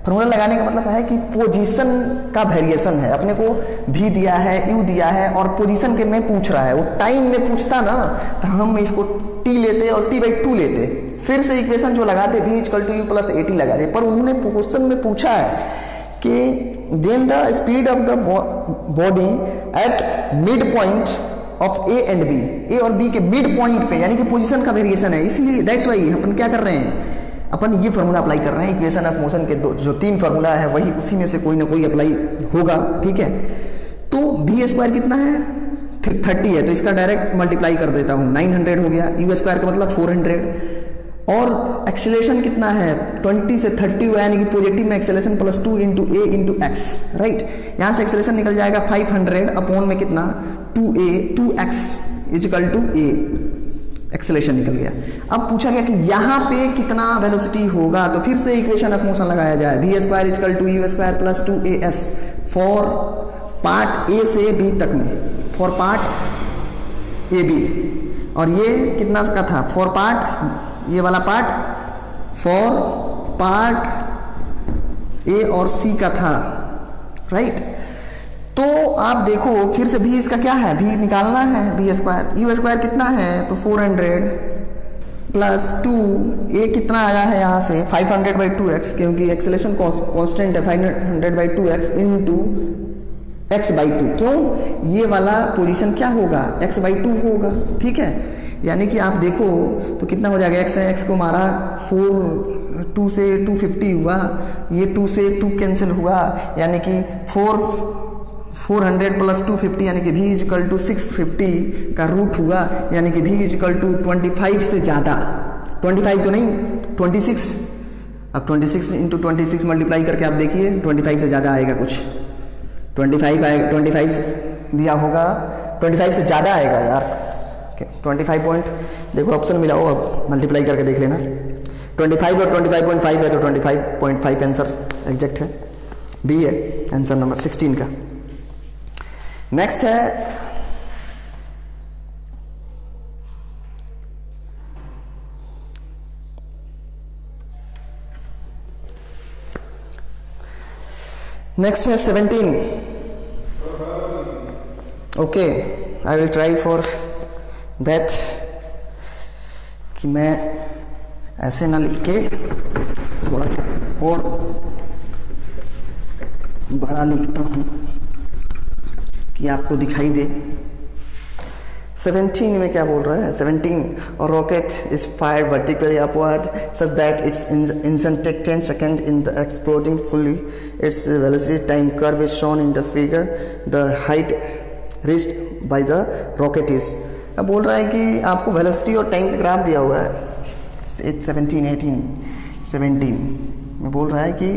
फार्मूला लगाने का मतलब है कि पोजीशन का वेरिएशन है, अपने को v दिया है, u दिया है और पोजीशन के में पूछ रहा है। वो टाइम में पूछता ना तो हम इसको t लेते और t/2 लेते, फिर से इक्वेशन जो लगाते v equal to u plus at लगाते, पर उन्होंने क्वेश्चन में पूछा है कि then the speed of the body at mid point of A and B, A और बी के मिड पॉइंट पे, यानी कि पोजीशन का वेरिएशन है, इसलिए दैट्स वाई अपन क्या कर रहे हैं, अपन ये फार्मूला अप्लाई कर रहे हैं। इक्वेशन ऑफ मोशन के जो 3 फार्मूला है वही उसी में से कोई ना कोई अप्लाई होगा, ठीक है। तो v स्क्वायर कितना है, 30 है, तो इसका डायरेक्ट मल्टीप्लाई कर देता हूँ, 900 हो गया, u स्क्वायर का मतलब 400, और एक्सेलरेशन कितना है 20 से 30 हुआ, यानी कि पॉजिटिव में एक्सेलरेशन प्लस 2 इंटू ए इंटू एक्स, राइट। यहाँ से एक्सेलरेशन निकल जाएगा 500 अपॉन में कितना 2x is equal to A, acceleration निकल गया। अब पूछा गया कि यहाँ पे कितना वेलोसिटी होगा, तो फिर से इक्वेशन ऑफ मोशन लगाया जाए, v square equal to u square plus 2as for part A से बी तक में, फॉर पार्ट ए बी, और ये कितना का था, फॉर पार्ट, ये वाला पार्ट फॉर पार्ट ए और सी का था, राइट। तो आप देखो फिर से v इसका क्या है, v निकालना है, v स्क्वायर, u स्क्वायर कितना है तो 400 प्लस 2, ए कितना आया है यहाँ से 500/2x, क्योंकि एक्सेलरेशन कांस्टेंट है 500/2x इंटू x/2, क्यों, ये वाला पोजीशन क्या होगा, x/2 होगा, ठीक है। यानी कि आप देखो तो कितना हो जाएगा, x को मारा 2 से 250 हुआ, ये 2 से 2 कैंसिल हुआ, यानी कि 400 प्लस 250, यानी कि v इजकल टू 650 का रूट हुआ, यानी कि v इजकल टू 25 से ज़्यादा, 25 तो नहीं 26, अब 26 इंटू 26 मल्टीप्लाई करके आप देखिए 25 से ज़्यादा आएगा कुछ, 25 आएगा, 25 दिया होगा, 25 से ज़्यादा आएगा यार, 25 पॉइंट, देखो ऑप्शन मिलाओ, अब मल्टीप्लाई करके देख लेना, 25 और 25.5 है तो 25.5 आंसर एग्जैक्ट है, बी है आंसर नंबर 16 का। नेक्स्ट है नेक्स्ट है 17. Okay, I will try for that कि मैं ऐसे ना लिख के थोड़ा सा और बड़ा लिखता हूँ कि आपको दिखाई दे. 17 में क्या बोल रहा है? 17, और rocket is fire vertically upward such that its engine take 10 second in the exploding fully. Its velocity time curve is shown in the figure. The height reached by the rocket is. अब बोल रहा है कि आपको वेलोसिटी और टाइम का ग्राफ दिया हुआ है. 17, 18, 17 में बोल रहा है कि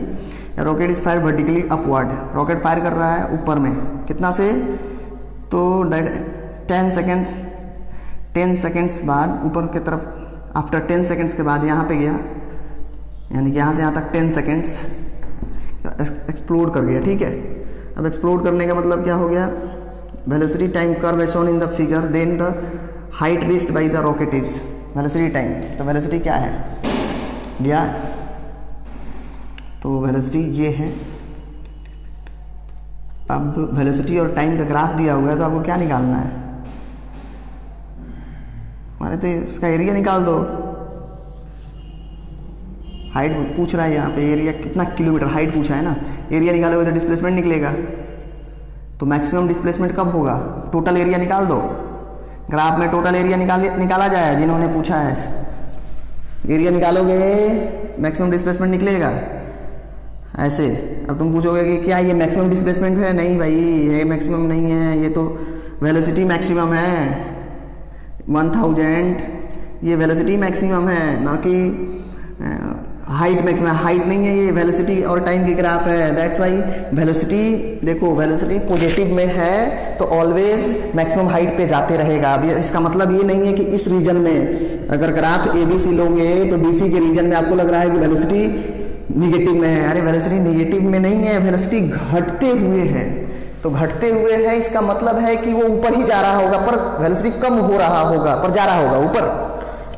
rocket is fire vertically upward. Rocket fire कर रहा है ऊपर में, कितना से? तो 10 सेकेंड्स बाद ऊपर की तरफ, आफ्टर 10 सेकेंड्स के बाद यहाँ पे गया, यानी कि यहाँ से यहाँ तक 10 सेकेंड्स एक्सप्लोड कर गया. ठीक है, अब एक्सप्लोड करने का मतलब क्या हो गया? Velocity time curve shown in the figure, then the height reached by the rocket is. Velocity time, तो वेलोसिटी क्या है दिया? तो वेलोसिटी ये है. अब वेलोसिटी और टाइम का ग्राफ दिया हुआ है, तो आपको क्या निकालना है? हमारे तो इसका एरिया निकाल दो. हाइट पूछ रहा है यहाँ पे, एरिया कितना किलोमीटर हाइट पूछा है ना. एरिया निकालोगे तो डिस्प्लेसमेंट निकलेगा. तो मैक्सिमम डिस्प्लेसमेंट कब होगा? टोटल एरिया निकाल दो. ग्राफ में टोटल एरिया निकाला जाए जिन्होंने पूछा है. एरिया निकालोगे मैक्सिमम डिस्प्लेसमेंट निकलेगा ऐसे. अब तुम पूछोगे कि क्या ये मैक्सिमम डिस्प्लेसमेंट है? नहीं भाई, ये मैक्सिमम नहीं है, ये तो वेलोसिटी मैक्सिमम है. 1000 ये वेलोसिटी मैक्सिमम है, ना कि हाइट मैक्सिमम. हाइट नहीं है, ये वेलोसिटी और टाइम की ग्राफ है. दैट्स वाई वेलोसिटी, देखो वेलोसिटी पॉजिटिव में है तो ऑलवेज मैक्सिमम हाइट पे जाते रहेगा. अब इसका मतलब ये नहीं है कि इस रीजन में अगर ग्राफ ABC लोगे तो BC के रीजन में आपको लग रहा है कि वेलोसिटी निगेटिव में है. अरे वेलोसिटी निगेटिव में नहीं है, वेलोसिटी घटते हुए है. तो घटते हुए है इसका मतलब है कि वो ऊपर ही जा रहा होगा, पर वेलोसिटी कम हो रहा होगा, पर जा रहा होगा ऊपर.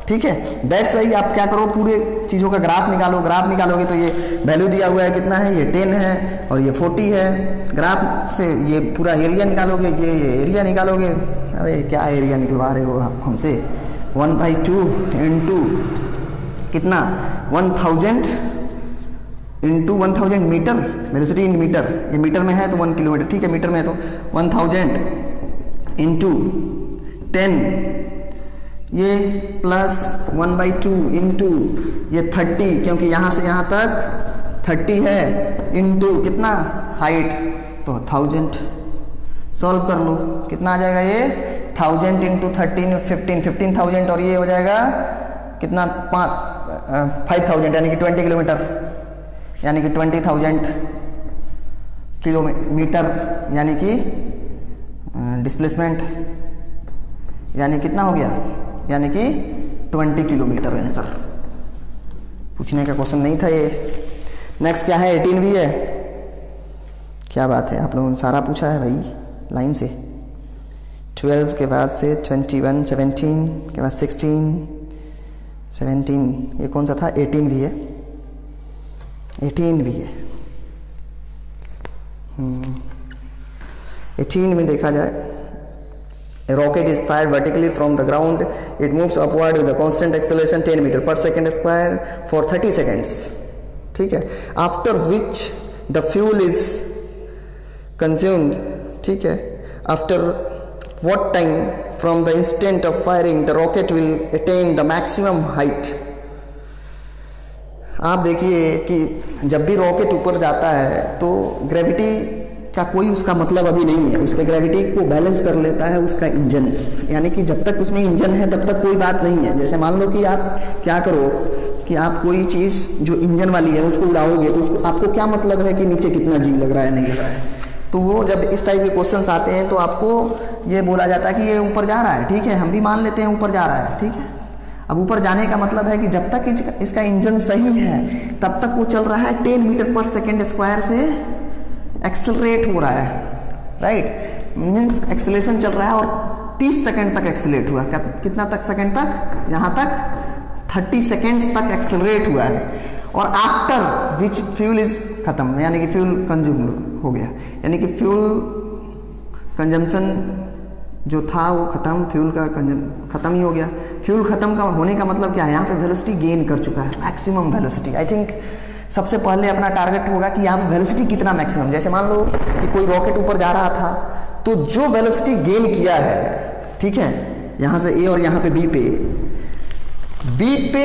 ठीक है, दैट्स वाई आप क्या करो, पूरे चीज़ों का ग्राफ निकालो. ग्राफ निकालोगे तो ये वैल्यू दिया हुआ है कितना है? ये 10 है और ये 40 है. ग्राफ से ये पूरा एरिया निकालोगे, ये एरिया निकालोगे. अरे क्या एरिया निकलवा रहे हो आप हमसे? 1/2 इंटू कितना? 1000 into 1000 metre. Velocity in metre, ये मीटर में है तो 1 किलोमीटर. ठीक है, मीटर में है तो 1000 इंटू 10, ये प्लस 1/2 इंटू ये 30, क्योंकि यहाँ से यहाँ तक 30 है, इंटू कितना? हाइट, तो 1000. सॉल्व कर लो, कितना आ जाएगा ये? 1000 इंटू 13 15,000, और ये हो जाएगा कितना? 5000, यानी कि 20 किलोमीटर, यानी कि 20,000 किलोमीटर, यानी कि डिस्प्लेसमेंट, यानी कितना हो गया? यानी कि 20 किलोमीटर आंसर. पूछने का क्वेश्चन नहीं था ये. नेक्स्ट क्या है? 18 भी है. क्या बात है, आप लोगों ने सारा पूछा है भाई लाइन से. 12 के बाद से 21, 17 के बाद 16, 17, ये कौन सा था? 18 भी है. 18 भी है. 18 में देखा जाए, a rocket is fired vertically from the ground. It moves upward with a constant acceleration 10 meter per second square for 30 seconds. ठीक है, after which the fuel is consumed. ठीक है, after what time from the instant of firing the rocket will attain the maximum height. आप देखिए कि जब भी रॉकेट ऊपर जाता है तो ग्रेविटी का कोई उसका मतलब अभी नहीं है. उस पर ग्रेविटी को बैलेंस कर लेता है उसका इंजन, यानी कि जब तक उसमें इंजन है तब तक कोई बात नहीं है. जैसे मान लो कि आप क्या करो कि आप कोई चीज़ जो इंजन वाली है उसको उड़ाओगे, तो उसको आपको क्या मतलब है कि नीचे कितना जी लग रहा है, नहीं लग रहा है. तो वो जब इस टाइप के क्वेश्चंस आते हैं तो आपको ये बोला जाता है कि ये ऊपर जा रहा है. ठीक है, हम भी मान लेते हैं ऊपर जा रहा है. ठीक है, अब ऊपर जाने का मतलब है कि जब तक इसका इंजन सही है तब तक वो चल रहा है 10 मीटर पर सेकेंड स्क्वायर से एक्सेलरेट हो रहा है. राइट, मीन्स एक्सेलरेशन चल रहा है और 30 सेकेंड तक एक्सेलरेट हुआ. कितना तक सेकेंड तक? यहाँ तक 30 सेकेंड्स तक एक्सेलरेट हुआ है. और आफ्टर विच फ्यूल इज खत्म, यानी कि फ्यूल कंज्यूम हो गया, यानी कि फ्यूल कंजम्पशन जो था वो ख़त्म, फ्यूल का ख़त्म ही हो गया। फ्यूल ख़त्म का होने का मतलब क्या है, यहाँ पे वेलोसिटी गेन कर चुका है, मैक्सिमम वेलोसिटी। आई थिंक सबसे पहले अपना टारगेट होगा कि यहाँ पे वेलोसिटी कितना मैक्सिमम, जैसे मान लो कि कोई रॉकेट ऊपर जा रहा था तो जो वेलोसिटी गेन किया है, ठीक है, यहाँ से ए और यहाँ पे बी पे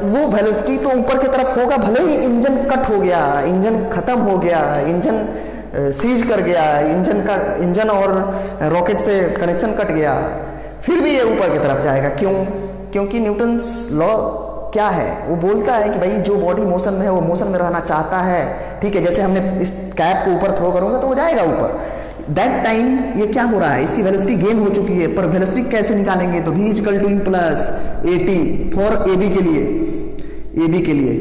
वो वेलोसिटी तो ऊपर की तरफ होगा, भले ही इंजन कट हो गया, इंजन खत्म हो गया, इंजन सीज कर गया, इंजन और रॉकेट से कनेक्शन कट गया, फिर भी ये ऊपर की तरफ जाएगा। क्यों? क्योंकि न्यूटन्स लॉ क्या है, वो बोलता है कि भाई जो बॉडी मोशन में है वो मोशन में रहना चाहता है, ठीक है। जैसे हमने इस कैप को ऊपर थ्रो करूंगा तो वो जाएगा ऊपर, दैट टाइम ये क्या हो रहा है, इसकी वेलोसिटी गेन हो चुकी है। पर वेलोसिटी कैसे निकालेंगे, तो v equal two plus AT for AB के लिए,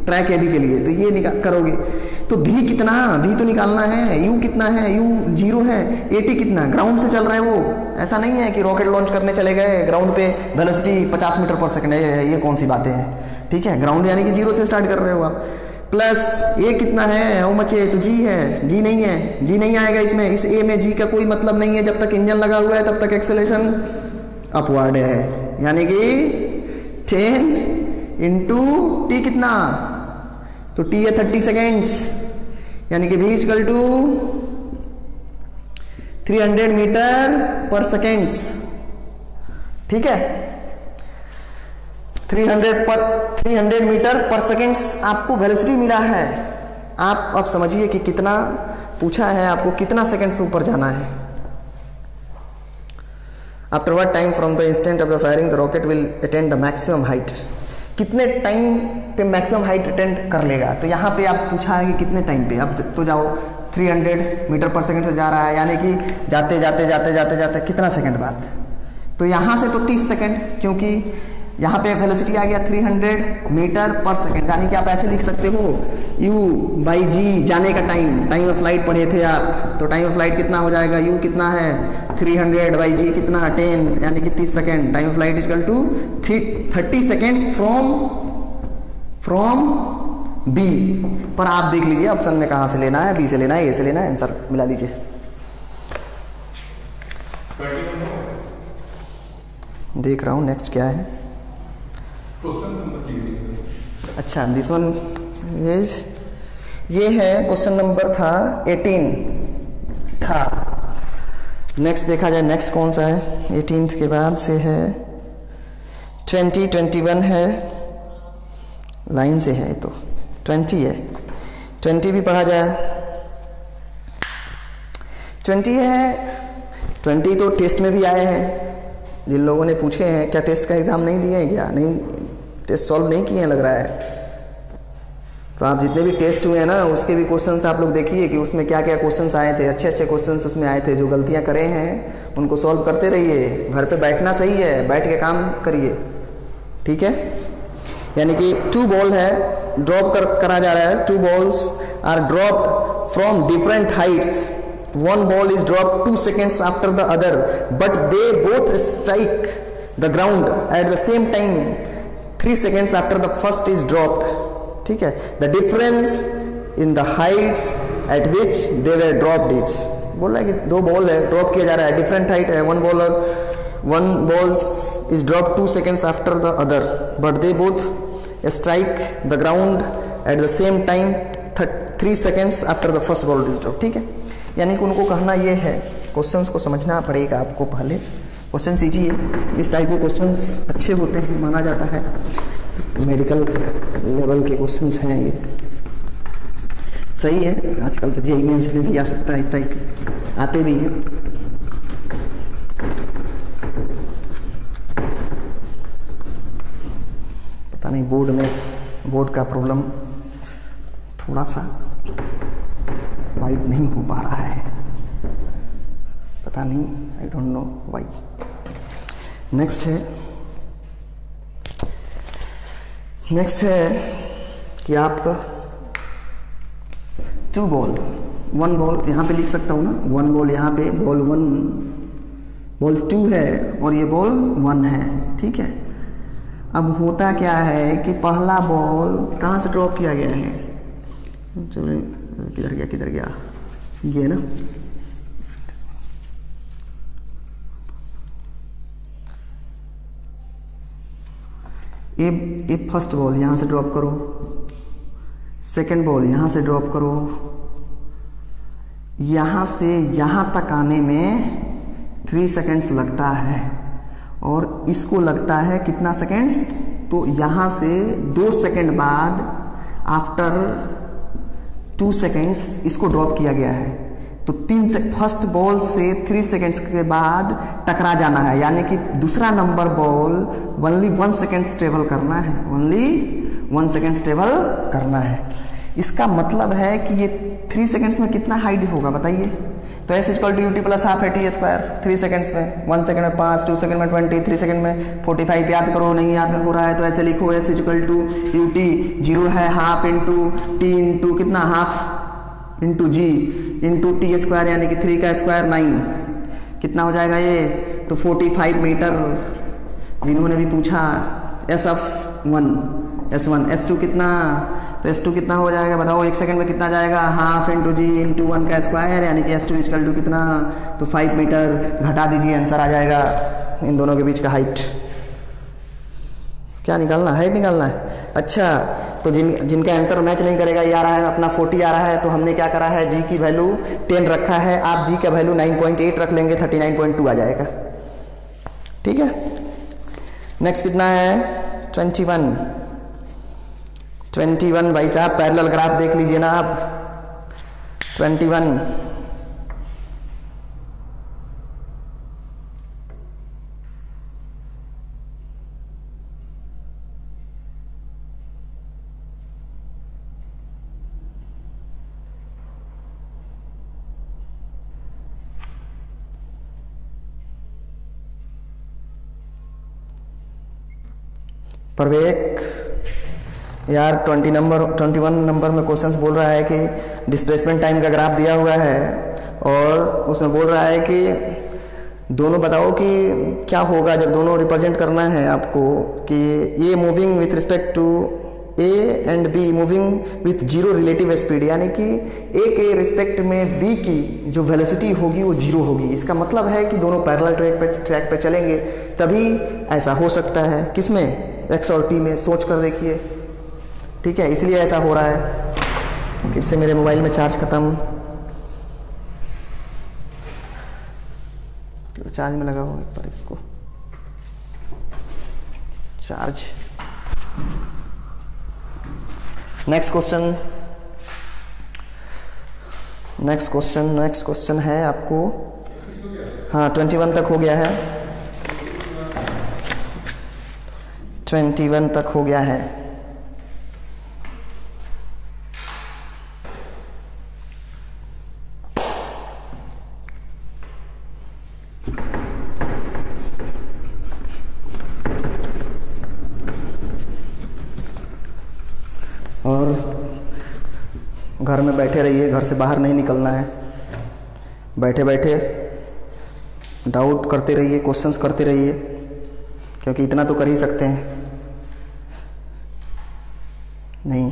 ट्रैक AB के लिए, तो ये करोगे तो v कितना, v तो निकालना है, u कितना है, u 0 है, AT कितना, ग्राउंड से चल रहा है वो, ऐसा नहीं है कि रॉकेट लॉन्च करने चले गए ग्राउंड पे वेलोसिटी 50 मीटर पर सेकंड है, ये कौन सी बातें हैं, ठीक है। ग्राउंड यानी कि 0 से स्टार्ट कर रहे हो आप, प्लस ए कितना है, हाउ मच है, तो जी है, जी नहीं है, जी नहीं आएगा इसमें, इस ए में जी का कोई मतलब नहीं है, जब तक इंजन लगा हुआ है तब तक एक्सेलरेशन अपवर्ड है, यानी कि 10 इंटू टी कितना, तो टी है 30 सेकेंड्स, यानी कि v इक्वल टू 300 मीटर पर सेकेंड्स, ठीक है। 300 मीटर पर सेकेंड्स आपको वेलोसिटी मिला है। आप अब समझिए कि कितना पूछा है आपको, कितना सेकेंड्स ऊपर जाना है। After what time from the instant of the firing the rocket will attend the maximum height, कितने टाइम पे मैक्सिमम हाइट अटेंड कर लेगा। तो यहाँ पे आप पूछा है कि कितने टाइम पे, अब तो जाओ 300 मीटर पर सेकेंड से जा रहा है, यानी कि जाते जाते कितना सेकंड बाद, तो यहाँ से तो 30 सेकंड, क्योंकि यहाँ पे वेलोसिटी आ गया 300 मीटर पर सेकंड, यानी कि आप ऐसे लिख सकते हो u/g, जाने का टाइम ऑफ फ्लाइट पढ़े थे आप, तो टाइम ऑफ फ्लाइट कितना हो जाएगा, u कितना है 300/g कितना 10, यानी कि 30 second, time of flight equal to 30 seconds from b। पर आप देख लीजिए ऑप्शन में कहाँ से लेना है, b से लेना है, a से लेना है, आंसर मिला लीजिए। देख रहा हूँ नेक्स्ट क्या है। अच्छा, दिस वन इज, ये है क्वेश्चन नंबर था 18 था। नेक्स्ट देखा जाए, नेक्स्ट कौन सा है, 18 के बाद से है 20, 21 है, लाइन से है तो 20 है, 20 भी पढ़ा जाए। 20 है, 20 तो टेस्ट में भी आए हैं, जिन लोगों ने पूछे हैं, क्या टेस्ट का एग्ज़ाम नहीं दिए हैं, क्या नहीं टेस्ट सॉल्व नहीं किए हैं लग रहा है। तो आप जितने भी टेस्ट हुए हैं ना, उसके भी क्वेश्चंस आप लोग देखिए कि उसमें क्या क्या क्वेश्चंस आए थे, अच्छे अच्छे क्वेश्चंस उसमें आए थे। जो गलतियां करे हैं उनको सॉल्व करते रहिए, घर पे बैठना सही है, बैठ के काम करिए, ठीक है। यानी कि 2 बॉल है, ड्रॉप करा जा रहा है, 2 balls are dropped from different heights, 1 ball is dropped 2 seconds after the other, but they both strike the ground at the same time 3 seconds after the first is dropped, ठीक है। The difference in the heights at which they were dropped is, बोल रहा है कि 2 बॉल है, ड्रॉप किया जा रहा है, डिफरेंट हाइट है, 1 ball is dropped 2 seconds after the other, but they both strike the ground at the same time 3 seconds after the first ball is dropped, ठीक है। यानी कि उनको कहना ये है, क्वेश्चंस को समझना पड़ेगा आपको पहले, क्वेश्चन कीजिए, इस टाइप के क्वेश्चंस अच्छे होते हैं, माना जाता है, मेडिकल लेवल के क्वेश्चंस हैं ये, सही है। आजकल तो जेईई मेंस में भी आ सकता है, इस टाइप के आते भी हैं। पता नहीं बोर्ड का प्रॉब्लम थोड़ा सा वाइब नहीं हो पा रहा है, पता नहीं, I don't know why. Next है कि आप 2 बॉल, 1 बॉल यहाँ पे लिख सकता हूँ ना, 1 बॉल यहाँ पे, बॉल 1, बॉल 2 है और ये बॉल 1 है, ठीक है। अब होता क्या है कि पहला बॉल कहाँ से ड्रॉप किया गया है, किधर गया ये ना, ये फर्स्ट बॉल यहाँ से ड्रॉप करो, सेकंड बॉल यहाँ से ड्रॉप करो, यहाँ से यहाँ तक आने में 3 सेकेंड्स लगता है और इसको लगता है कितना सेकेंड्स, तो यहाँ से 2 सेकेंड बाद आफ्टर 2 सेकेंड्स इसको ड्रॉप किया गया है, तो फर्स्ट बॉल से 3 सेकेंड्स के बाद टकरा जाना है, यानी कि दूसरा number ball only 1 seconds travel करना है, ओनली 1 सेकेंड्स ट्रेवल करना है। इसका मतलब है कि ये 3 सेकेंड्स में कितना हाइट होगा बताइए, तो S equal to ut plus half T square 3 seconds में, 1 सेकेंड में 5, 2 सेकेंड में 20, 3 सेकेंड में 45। याद करो, नहीं याद हो रहा है तो ऐसे लिखो, एस इक्वल टू ut 0 है हाफ इंटू टी इंटू कितना हाफ इंटू जी इंटू टी स्क्वायर, यानी कि 3 का स्क्वायर 9, कितना हो जाएगा ये, तो 45 मीटर। जिन्होंने भी पूछा SF1 S1 S2 कितना, तो S2 कितना हो जाएगा बताओ, 1 सेकंड में कितना जाएगा, हाफ इंटू जी इंटू 1 का स्क्वायर, यानी कि S2 इक्वल टू कितना, तो 5 मीटर। घटा दीजिए, आंसर आ जाएगा इन दोनों के बीच का हाइट। क्या निकालना, हाइट निकालना है। अच्छा, तो जिनका आंसर मैच नहीं करेगा, ये आ रहा है अपना 40 आ रहा है, तो हमने क्या करा है, जी की वैल्यू 10 रखा है, आप जी का वैल्यू 9.8 रख लेंगे, 39.2 आ जाएगा। ठीक है, नेक्स्ट कितना है 21 भाई साहब, पैरेलल ग्राफ देख लीजिए ना आप। 21 प्रवेक यार 21 नंबर में क्वेश्चंस बोल रहा है कि डिस्प्लेसमेंट टाइम का ग्राफ दिया हुआ है और उसमें बोल रहा है कि दोनों बताओ कि क्या होगा जब दोनों रिप्रेजेंट करना है आपको, कि A moving with respect to A and B moving with 0 relative speed, यानी कि ए के रिस्पेक्ट में बी की जो वेलोसिटी होगी वो 0 होगी। इसका मतलब है कि दोनों पैरेलल ट्रैक पे चलेंगे, तभी ऐसा हो सकता है। किसमें, एक्स और टी में, सोच कर देखिए। ठीक है, इसलिए ऐसा हो रहा है। फिर से मेरे मोबाइल में चार्ज खत्म, चार्ज में लगा हो एक बार इसको चार्ज। नेक्स्ट क्वेश्चन है आपको, हाँ 21 तक हो गया है, 21 तक हो गया है। और घर में बैठे रहिए, घर से बाहर नहीं निकलना है। बैठे बैठे डाउट करते रहिए, क्वेश्चंस करते रहिए, क्योंकि इतना तो कर ही सकते हैं। नहीं,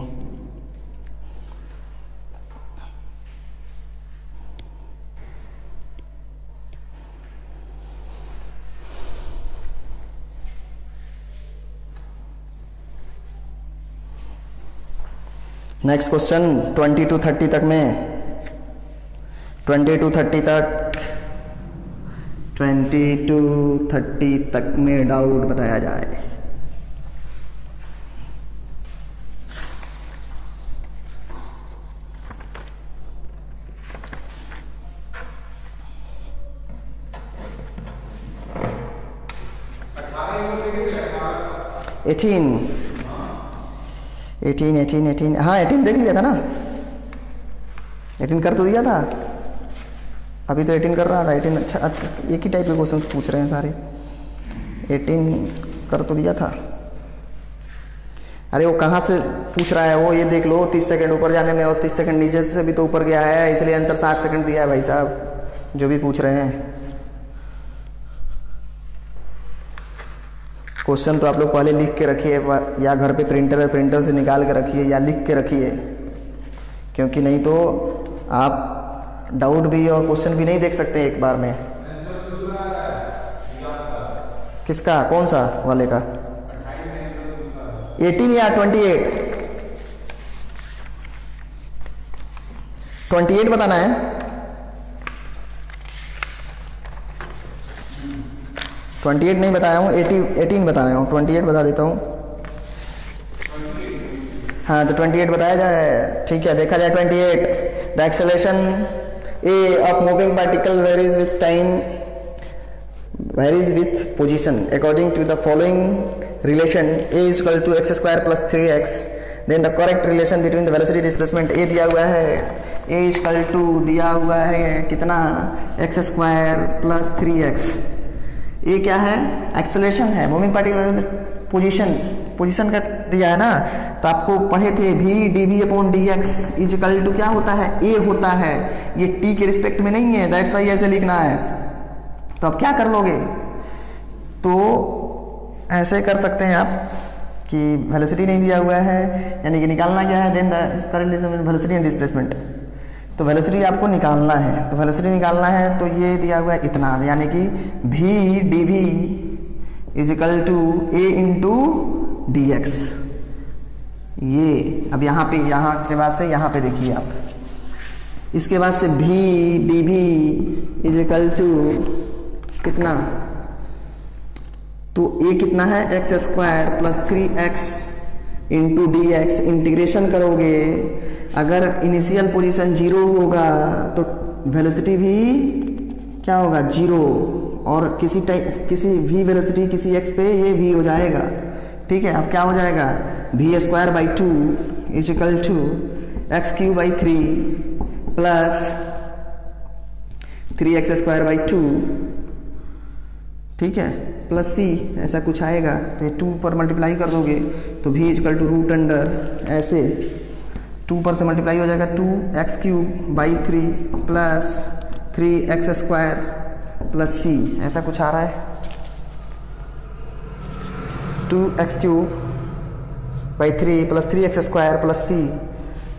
नेक्स्ट क्वेश्चन 20 to 30 तक में, 20 to 30 तक में डाउट बताया जाए। एटीन हाँ 18 देख लिया था ना, 18 कर तो दिया था, अभी तो 18 कर रहा था। 18 अच्छा एक ही टाइप के क्वेश्चन पूछ रहे हैं सारे। 18 कर तो दिया था। अरे वो कहाँ से पूछ रहा है वो, ये देख लो, 30 सेकंड ऊपर जाने में और 30 सेकंड नीचे से भी तो ऊपर गया है, इसलिए आंसर 60 सेकंड दिया है भाई साहब, जो भी पूछ रहे हैं। क्वेश्चन तो आप लोग पहले लिख के रखिए, या घर पे प्रिंटर है, प्रिंटर से निकाल के रखिए, या लिख के रखिए, क्योंकि नहीं तो आप डाउट भी और क्वेश्चन भी नहीं देख सकते एक बार में। किसका, कौन सा वाले का? 18 या 28? 28 बताना है। 28 नहीं बताया हूँ, 18 बताया हूँ। 28 बता देता हूँ। हाँ तो 28 बताया जाए, ठीक है। देखा जाए 28, the acceleration a of moving particle varies with time, varies with position according to the following relation a is equal to x square plus 3x। Then the correct relation between the velocity displacement a दिया हुआ है, ए इज इक्वल टू दिया हुआ है कितना, एक्स स्क्वायर प्लस 3x। ये क्या है, एक्सेलरेशन है, मूविंग पार्टिकल पोजीशन, पोजीशन का दिया है ना। तो आपको पढ़े थे भी D V upon D X is equal to क्या होता है, ए होता है। ये टी के रिस्पेक्ट में नहीं है, दैट्स वाई ऐसे लिखना है। तो अब क्या कर लोगे, तो ऐसे कर सकते हैं आप कि वेलोसिटी नहीं दिया हुआ है, यानी कि निकालना क्या है, then the current velocity and displacement. तो वेलोसिटी आपको निकालना है, तो वेलोसिटी निकालना है तो ये दिया हुआ है इतना, यानी कि भी D V is equal to A into D X. ये अब यहाँ पे, यहाँ के बाद से यहाँ पे देखिए आप, इसके बाद से भी D V is equal to कितना, तो ए कितना है, X square plus 3x into D X. Integration करोगे, अगर इनिशियल पोजीशन 0 होगा तो वेलोसिटी भी क्या होगा, 0, और किसी टाइप, किसी भी वेलोसिटी किसी x पे ये v हो जाएगा, ठीक है। अब क्या हो जाएगा, V square by 2 is equal to X cube by 3 plus 3x square by 2, ठीक है, प्लस c, ऐसा कुछ आएगा। तो ये 2 पर मल्टीप्लाई कर दोगे तो v equal to root under, ऐसे 2 पर से मल्टीप्लाई हो जाएगा 2x cube by 3 plus 3x square plus c, ऐसा कुछ आ रहा है। 2x cube by 3 plus 3x square plus c।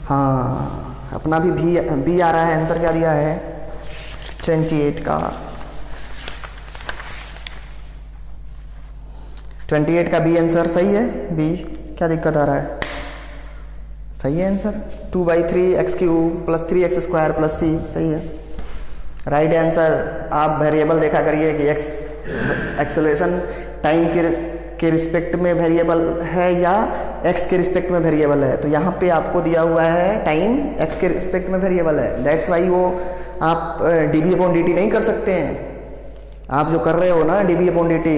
हाँ, अपना भी बी आ रहा है। आंसर क्या दिया है, 28 का, 28 का बी आंसर सही है। बी, क्या दिक्कत आ रहा है, सही है answer. 2 by 3x cube plus 3x square plus c, सही है, राइट आंसर। आप वेरिएबल देखा करिए कि एक्स एक्सेलरेशन टाइम के रिस्पेक्ट में वेरिएबल है या एक्स के रिस्पेक्ट में वेरिएबल है। तो यहाँ पे आपको दिया हुआ है टाइम एक्स के रिस्पेक्ट में वेरिएबल है, दैट्स वाई वो आप D B upon D T नहीं कर सकते हैं। आप जो कर रहे हो ना D B upon D T,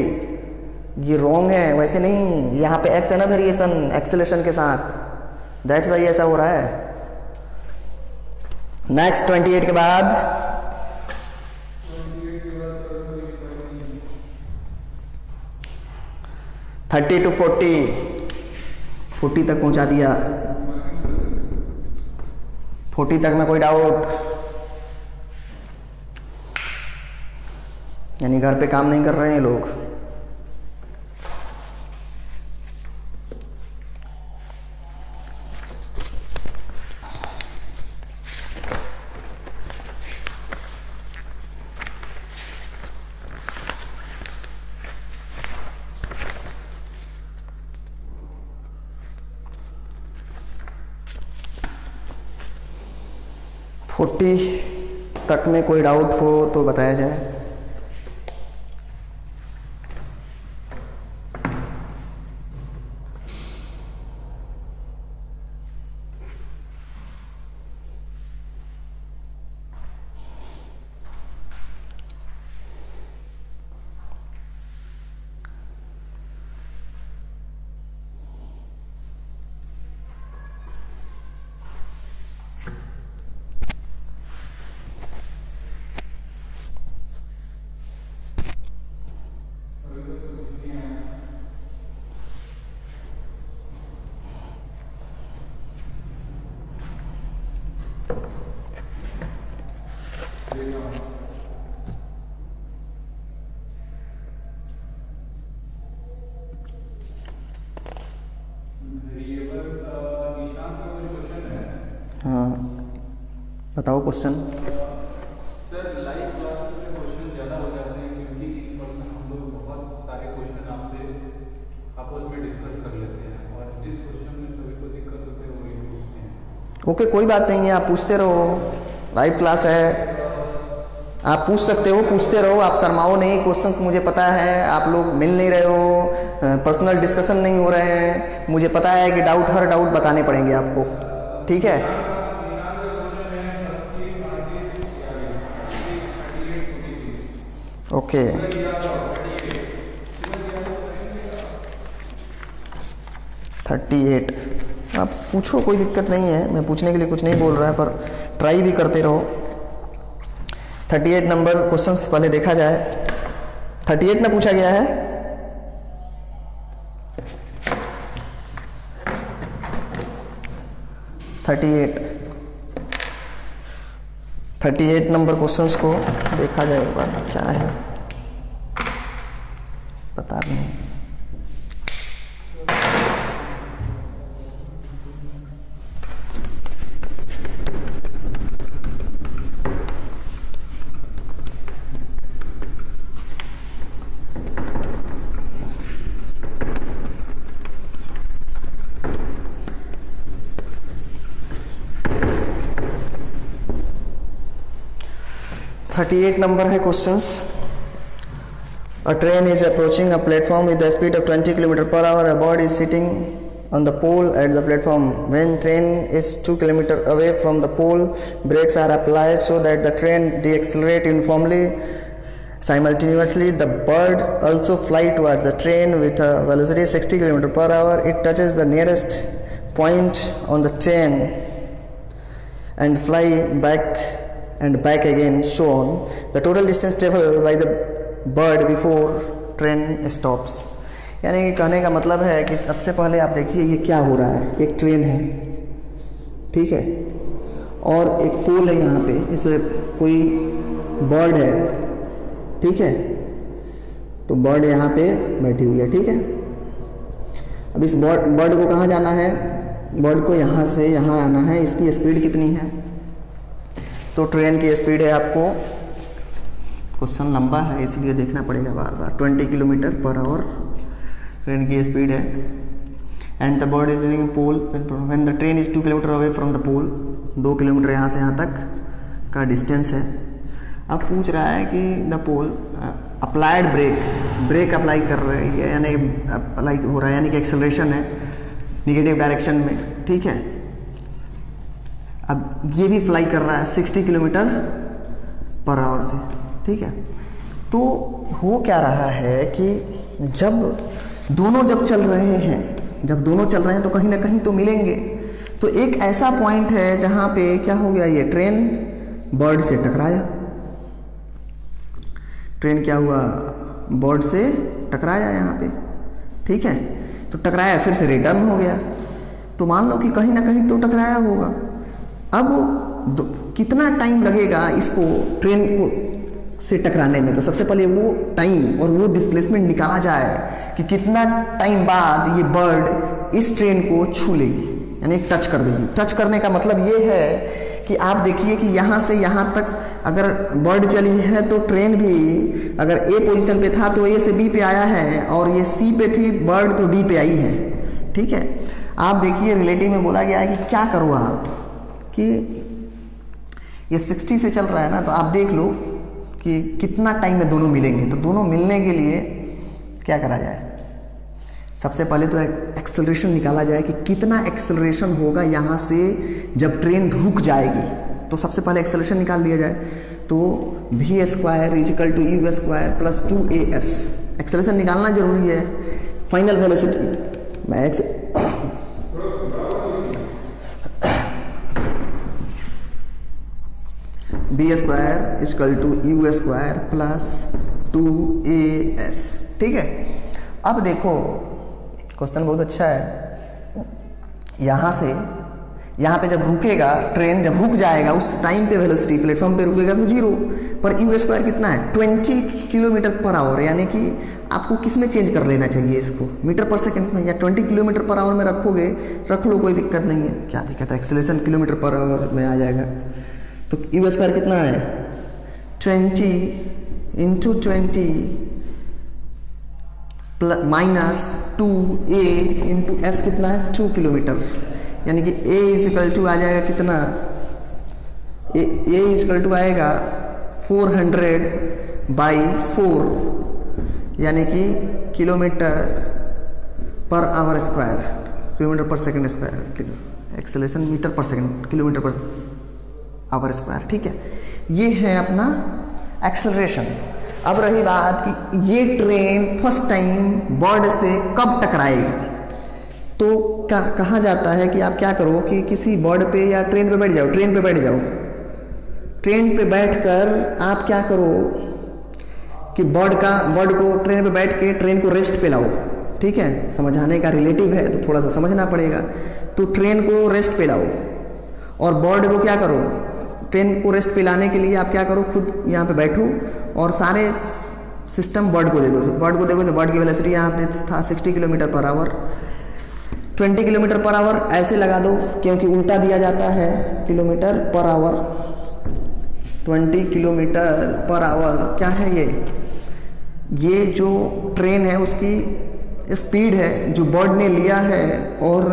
ये रॉन्ग है, वैसे नहीं। यहाँ पे एक्स है ना वेरिएशन एक्सेलरेशन के साथ, दैट्स वाई ऐसा हो रहा है। नेक्स्ट 28 के बाद 30 to 40 तक पहुंचा दिया। 40 तक में कोई डाउट, यानी घर पे काम नहीं कर रहे हैं लोग। तक में कोई डाउट हो तो बताया जाए। बताओ क्वेश्चन। सर लाइव क्लासेस में क्वेश्चन ज़्यादा हो जाते हैं क्योंकि इन पर्सन हम लोग बहुत सारे क्वेश्चन आपसे आपस में डिस्कस कर लेते हैं और जिस क्वेश्चन में सभी को दिक्कत होती है वही पूछते हैं। ओके, कोई बात नहीं है, आप पूछते रहो, लाइव क्लास है, आप पूछ सकते हो, पूछते रहो, आप शर्माओ नहीं। क्वेश्चंस मुझे पता है आप लोग मिल नहीं रहे हो, पर्सनल डिस्कशन नहीं हो रहे हैं, मुझे पता है कि हर डाउट बताने पड़ेंगे आपको, ठीक है। ओके, 38 आप पूछो, कोई दिक्कत नहीं है, मैं पूछने के लिए कुछ नहीं बोल रहा है, पर ट्राई भी करते रहो। 38 नंबर क्वेश्चन पहले देखा जाए। 38 में पूछा गया है थर्टी एट नंबर क्वेश्चंस को देखा जाए एक बार, क्या है पता भी नहीं। थर्टी 38 है questions. A train is approaching a platform with a speed of 20 km per hour. A bird is sitting on the pole at the platform. When train is 2 km away from the pole, brakes are applied so that the train deaccelerates uniformly. Simultaneously, the bird also flies towards the train with a velocity 60 km per hour. It touches the nearest point on the train and fly back again shown. The total distance traveled by the bird before train stops. यानी कि कहने का मतलब है कि सबसे पहले आप देखिए ये क्या हो रहा है। एक ट्रेन है, ठीक है, और एक पोल है, यहाँ पे इसमें कोई बर्ड है, ठीक है, तो बर्ड यहाँ पे बैठी हुई है, ठीक है। अब इस बर्ड को कहाँ जाना है? बर्ड को यहाँ से यहाँ आना है। इसकी स्पीड कितनी है? तो ट्रेन की स्पीड है, आपको क्वेश्चन लंबा है इसलिए देखना पड़ेगा बार बार, 20 किलोमीटर पर आवर ट्रेन की स्पीड है। And the bird is in pole when the train is 2 kilometre away from the pole. 2 kilometre यहाँ से यहाँ तक का डिस्टेंस है। अब पूछ रहा है कि the pole applied brake apply कर रही है, यानी अप्लाई हो रहा है, यानी कि एक्सेलरेशन है निगेटिव डायरेक्शन में, ठीक है। अब ये भी फ्लाई कर रहा है 60 किलोमीटर पर आवर से, ठीक है। तो हो क्या रहा है कि जब दोनों चल रहे हैं तो कहीं ना कहीं तो मिलेंगे। तो एक ऐसा पॉइंट है जहां पे क्या हो गया, ये ट्रेन बर्ड से टकराया। ट्रेन क्या हुआ? बर्ड से टकराया यहाँ पे, ठीक है। तो टकराया, फिर से रिटर्न हो गया। तो मान लो कि कहीं ना कहीं तो टकराया होगा। अब कितना टाइम लगेगा इसको ट्रेन को से टकराने में? तो सबसे पहले वो टाइम और वो डिस्प्लेसमेंट निकाला जाए कि कितना टाइम बाद ये बर्ड इस ट्रेन को छू लेगी, यानी टच कर देगी। टच करने का मतलब ये है कि आप देखिए कि यहाँ से यहाँ तक अगर बर्ड चली है तो ट्रेन भी अगर ए पोजीशन पे था तो ए से बी पे आया है, और ये सी पे थी बर्ड तो डी पे आई है, ठीक है। आप देखिए रिलेटिव में बोला गया है कि क्या करो आप कि ये 60 से चल रहा है ना, तो आप देख लो कि कितना टाइम में दोनों मिलेंगे। तो दोनों मिलने के लिए क्या करा जाए? सबसे पहले तो एक्सेलरेशन निकाला जाए कि कितना एक्सेलरेशन होगा यहाँ से जब ट्रेन रुक जाएगी। तो सबसे पहले एक्सेलरेशन निकाल लिया जाए। तो v² = u² plus 2as। Acceleration निकालना जरूरी है। फाइनल वेलोसिटी मैं v² = u² प्लस 2as, ठीक है। अब देखो क्वेश्चन बहुत अच्छा है। यहाँ से यहाँ पे जब रुकेगा ट्रेन, जब रुक जाएगा उस टाइम पे वेलोसिटी प्लेटफॉर्म पे रुकेगा तो 0, पर u² कितना है? 20 किलोमीटर पर आवर, यानी कि आपको किस में चेंज कर लेना चाहिए इसको? मीटर पर सेकंड में, या 20 किलोमीटर पर आवर में रखोगे, रख लो, कोई दिक्कत नहीं है। क्या दिक्कत है? एक्सेलरेशन किलोमीटर पर आवर में आ जाएगा। तो यू स्क्वायर कितना है 20 into 20 minus 2a into S कितना है 2 किलोमीटर, यानी कि a इजिकल टू आ जाएगा कितना, a इजिकल टू आएगा 400/4 यानी कि kilometre per our square, kilometre पर सेकंड स्क्वायर, एक्सेलरेशन मीटर पर second, kilometre per our square. ठीक है, ये है अपना एक्सेलरेशन। अब रही बात कि ये ट्रेन फर्स्ट टाइम बर्ड से कब टकराएगी, तो कहा जाता है कि आप क्या करो कि किसी बर्ड पे या ट्रेन पे बैठ जाओ, ट्रेन पे बैठ जाओ, ट्रेन पे बैठकर आप क्या करो कि बर्ड को ट्रेन पे बैठ के ट्रेन को रेस्ट पे लाओ। ठीक है, समझाने का रिलेटिव है तो थोड़ा सा समझना पड़ेगा। तो ट्रेन को रेस्ट पे लाओ और बर्ड को क्या करो, ट्रेन को रेस्ट पे लाने के लिए आप क्या करो, खुद यहाँ पे बैठो और सारे सिस्टम बर्ड को दे दो। बर्ड को देखो तो बर्ड की वेलोसिटी यहाँ पे था 60 kilometre per our, 20 kilometre per our ऐसे लगा दो क्योंकि उल्टा दिया जाता है kilometre per our, 20 kilometre per our क्या है ये जो ट्रेन है उसकी स्पीड है जो बर्ड ने लिया है, और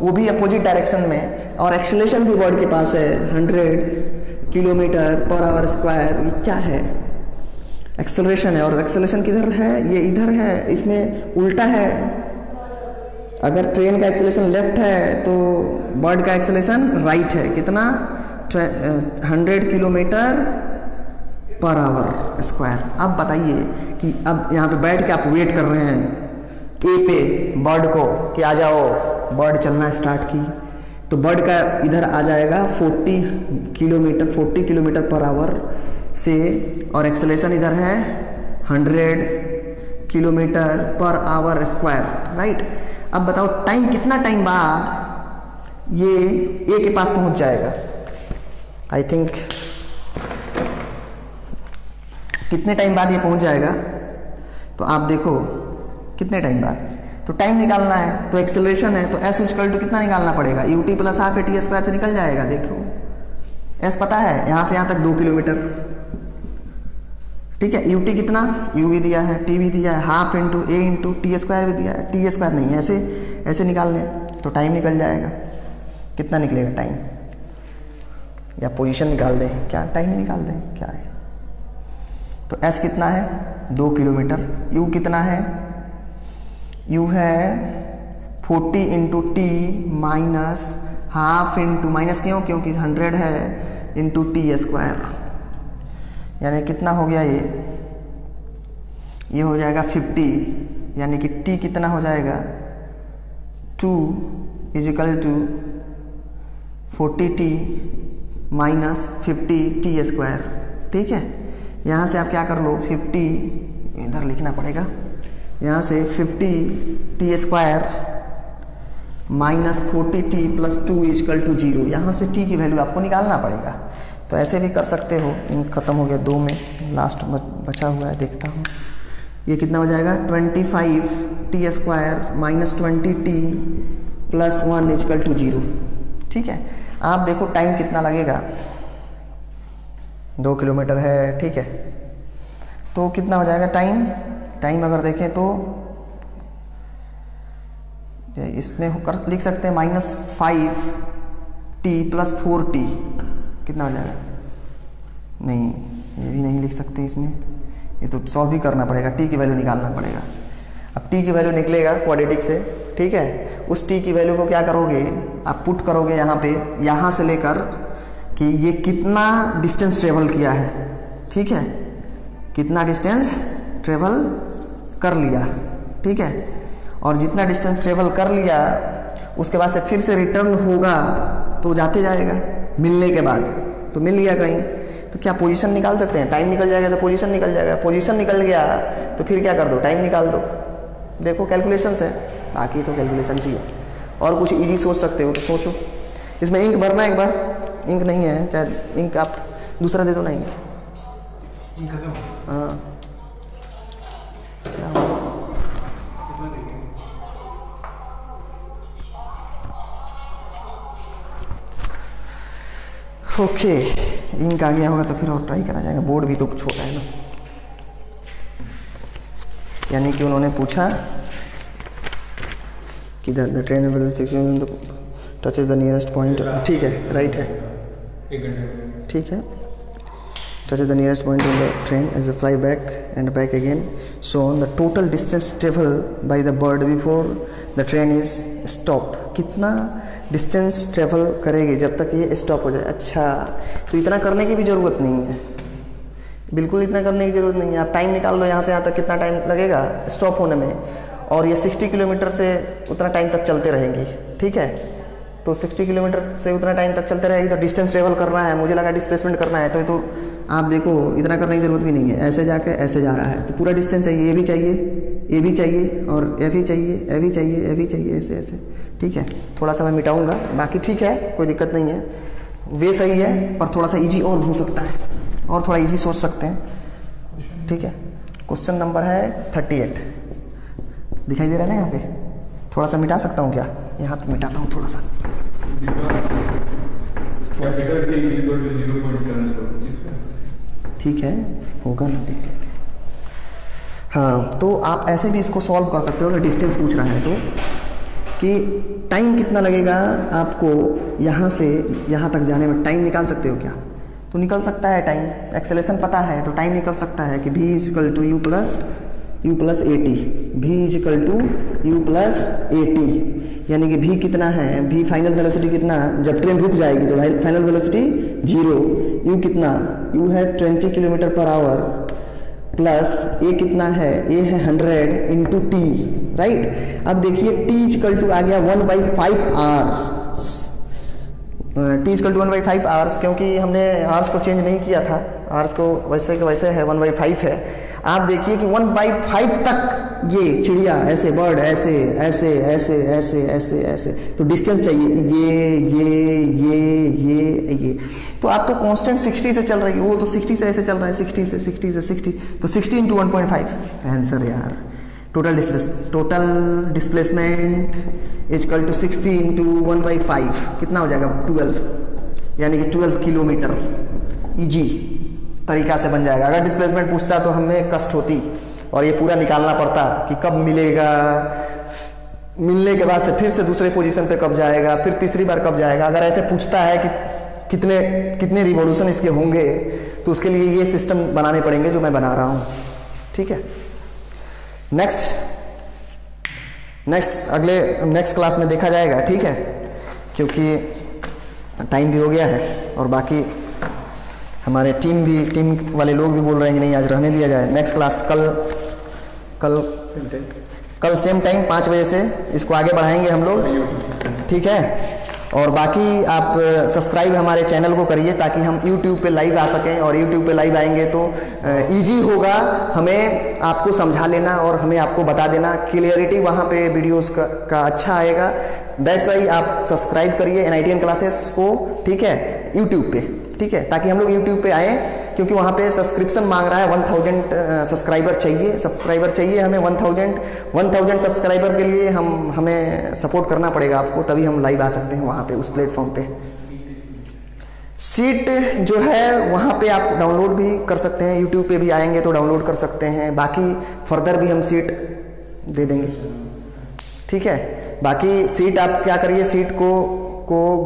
वो भी अपोजिट डायरेक्शन में, और एक्सेलरेशन भी बर्ड के पास है 100 किलोमीटर पर आवर स्क्वायर। ये क्या है, एक्सेलरेशन है। और एक्सेलरेशन किधर है, ये इधर है, इसमें उल्टा है। अगर ट्रेन का एक्सेलरेशन लेफ्ट है तो बर्ड का एक्सेलरेशन राइट है, कितना 100 किलोमीटर पर आवर स्क्वायर। अब बताइए कि अब यहाँ पे बैठ के आप वेट कर रहे हैं ए पे बर्ड को कि आ जाओ, बर्ड चलना स्टार्ट की, तो बर्ड का इधर आ जाएगा 40 किलोमीटर पर आवर से, और एक्सेलरेशन इधर है 100 kilometre per our square, right. अब बताओ टाइम, कितना टाइम बाद ये ए के पास पहुंच जाएगा, आई थिंक कितने टाइम बाद ये पहुंच जाएगा, तो आप देखो कितने टाइम बाद। तो टाइम निकालना है तो एक्सेलरेशन है तो एस इक्वल टू कितना निकालना पड़ेगा, U T plus half A T square से निकल जाएगा। देखो एस पता है, यहाँ से यहाँ तक 2 किलोमीटर, ठीक है। यू टी कितना, यू भी दिया है, टी भी दिया है, हाफ इंटू ए इंटू टी स्क्वायर भी दिया है, टी स्क्वायर नहीं है, ऐसे निकाल लें तो टाइम निकल जाएगा। कितना निकलेगा टाइम, या पोजीशन निकाल दें, क्या टाइम ही निकाल दें, क्या है। तो एस कितना है 2 किलोमीटर, यू कितना है, यू है 40 into T minus half into, minus क्यों, क्योंकि 100 है, इंटू टी स्क्वायर, यानी कितना हो गया ये हो जाएगा 50, यानी कि टी कितना हो जाएगा 2 is equal to 40t minus 50t square. ठीक है, यहाँ से आप क्या कर लो 50, इधर लिखना पड़ेगा, यहाँ से 50t square minus 40t plus 2 equal to 0, यहाँ से t की वैल्यू आपको निकालना पड़ेगा। तो ऐसे भी कर सकते हो। इंक खत्म हो गया 2 में, लास्ट बचा हुआ है, देखता हूँ ये कितना हो जाएगा 25t square minus 20t plus 1 equal to 0। ठीक है, आप देखो टाइम कितना लगेगा, 2 किलोमीटर है, ठीक है। तो कितना हो जाएगा टाइम अगर देखें तो इसमें होकर लिख सकते हैं -5t प्लस 4t, कितना हो जाएगा, नहीं ये भी नहीं लिख सकते इसमें, ये तो सॉल्व भी करना पड़ेगा, t की वैल्यू निकालना पड़ेगा। अब t की वैल्यू निकलेगा क्वाड्रेटिक से, ठीक है। उस t की वैल्यू को क्या करोगे आप, पुट करोगे यहाँ पे, यहाँ से लेकर कि ये कितना डिस्टेंस ट्रेवल किया है, ठीक है, कितना डिस्टेंस ट्रेवल कर लिया, ठीक है। और जितना डिस्टेंस ट्रेवल कर लिया उसके बाद से फिर से रिटर्न होगा तो जाते जाएगा, मिलने के बाद तो मिल गया कहीं, तो क्या पोजीशन निकाल सकते हैं, टाइम निकल जाएगा तो पोजीशन निकल जाएगा, पोजीशन निकल गया तो फिर क्या कर दो टाइम निकाल दो। देखो कैलकुलेशंस है, बाकी तो कैलकुलेशंस ही है। और कुछ इजी सोच सकते हो तो सोचो। इसमें इंक भरना है एक बार, इंक नहीं है, चाहे इंक आप दूसरा दे दो ना, इंक हाँ क्या हुआ? ओके, इंक आ गया होगा तो फिर और ट्राई करा जाएगा। बोर्ड भी तो छोटा है ना। यानी कि उन्होंने पूछा कि the train touches the nearest point, ठीक है, राइट है, ठीक है, touches the nearest point in the train as a fly back and back again. So on the total distance traveled by the bird before the train is stop. कितना डिस्टेंस ट्रेवल करेगी जब तक ये स्टॉप हो जाए। अच्छा, तो इतना करने की भी ज़रूरत नहीं है, बिल्कुल इतना करने की ज़रूरत नहीं है। आप टाइम निकाल लो यहाँ से यहाँ तक कितना टाइम लगेगा स्टॉप होने में, और ये 60 किलोमीटर से उतना टाइम तक चलते रहेंगी, ठीक है। तो 60 किलोमीटर से उतना टाइम तक चलते रहेगी, तो डिस्टेंस ट्रेवल करना है, मुझे लगा डिस्प्लेसमेंट करना है, तो आप देखो इतना करने की ज़रूरत भी नहीं है। ऐसे जाके ऐसे जा रहा है तो पूरा डिस्टेंस चाहिए, ये भी चाहिए, ये भी चाहिए, और ये भी चाहिए, ये भी चाहिए, ये भी चाहिए, ऐसे ऐसे, ठीक है। थोड़ा सा मैं मिटाऊंगा, बाकी ठीक है, कोई दिक्कत नहीं है, वे सही है, पर थोड़ा सा इजी और हो सकता है, और थोड़ा इजी सोच सकते हैं, ठीक है। क्वेश्चन नंबर है 38, दिखाई दे रहा है ना यहाँ पे? थोड़ा सा मिटा सकता हूँ क्या? यहाँ पे मिटाता हूँ थोड़ा सा। ठीक है, होगा ना, देख लेते हैं। हाँ, तो आप ऐसे भी इसको सॉल्व कर सकते हो अगर डिस्टेंस पूछ रहा है तो, कि टाइम कितना लगेगा आपको यहाँ से यहाँ तक जाने में, टाइम निकाल सकते हो क्या? तो निकल सकता है टाइम, एक्सेलेरेशन पता है तो टाइम निकल सकता है कि v = u + at, v = u + at, यानी कि v कितना है, v फाइनल वेलोसिटी कितना, जब ट्रेन रुक जाएगी तो फाइनल वेलोसिटी 0, u कितना, u है 20 km/h प्लस a कितना है, a है 100 × t, राइट। अब देखिए t = आ गया 1/5 आवर्स, t = 1/5 आवर्स, क्योंकि हमने आवर्स को चेंज नहीं किया था, आवर्स को वैसे के वैसे है, 1/5 है। आप देखिए कि 1/5 तक ये चिड़िया ऐसे, बर्ड ऐसे ऐसे ऐसे ऐसे ऐसे ऐसे, तो डिस्टेंस चाहिए ये। तो आप तो कांस्टेंट 60 से चल रही है, वो तो 60 से ऐसे चल रहा है, 60 से 60, तो 60 × 1.5 आंसर यार। टोटल डिस्प्लेसमेंट = 60 × 1/5 कितना हो जाएगा, 12, यानी कि 12 किलोमीटर। इजी तरीका से बन जाएगा। अगर डिस्प्लेसमेंट पूछता तो हमें कष्ट होती और ये पूरा निकालना पड़ता कि कब मिलेगा, मिलने के बाद से फिर से दूसरे पोजीशन पे कब जाएगा, फिर तीसरी बार कब जाएगा। अगर ऐसे पूछता है कि कितने रिवॉल्यूशन इसके होंगे, तो उसके लिए ये सिस्टम बनाने पड़ेंगे जो मैं बना रहा हूँ, ठीक है। नेक्स्ट क्लास में देखा जाएगा, ठीक है, क्योंकि टाइम भी हो गया है, और बाकी हमारे टीम वाले लोग भी बोल रहे हैं कि नहीं आज रहने दिया जाए। नेक्स्ट क्लास कल सेम टाइम 5 बजे से इसको आगे बढ़ाएंगे हम लोग, ठीक है। और बाकी आप सब्सक्राइब हमारे चैनल को करिए ताकि हम YouTube पे लाइव आ सकें, और YouTube पे लाइव आएंगे तो इजी होगा हमें आपको समझा लेना और हमें आपको बता देना, क्लियरिटी वहाँ पे वीडियोस का अच्छा आएगा। दैट्स वाई आप सब्सक्राइब करिए NITN क्लासेस को, ठीक है, YouTube पे, ठीक है, ताकि हम लोग YouTube पे आए, क्योंकि वहाँ पे सब्सक्रिप्शन मांग रहा है। 1000 सब्सक्राइबर चाहिए हमें। 1000 सब्सक्राइबर के लिए हमें सपोर्ट करना पड़ेगा आपको, तभी हम लाइव आ सकते हैं वहाँ पे, उस प्लेटफॉर्म पे। सीट जो है वहाँ पे आप डाउनलोड भी कर सकते हैं, YouTube पे भी आएंगे तो डाउनलोड कर सकते हैं। बाकी फर्दर भी हम सीट दे देंगे, ठीक है। बाकी सीट आप क्या करिए, सीट को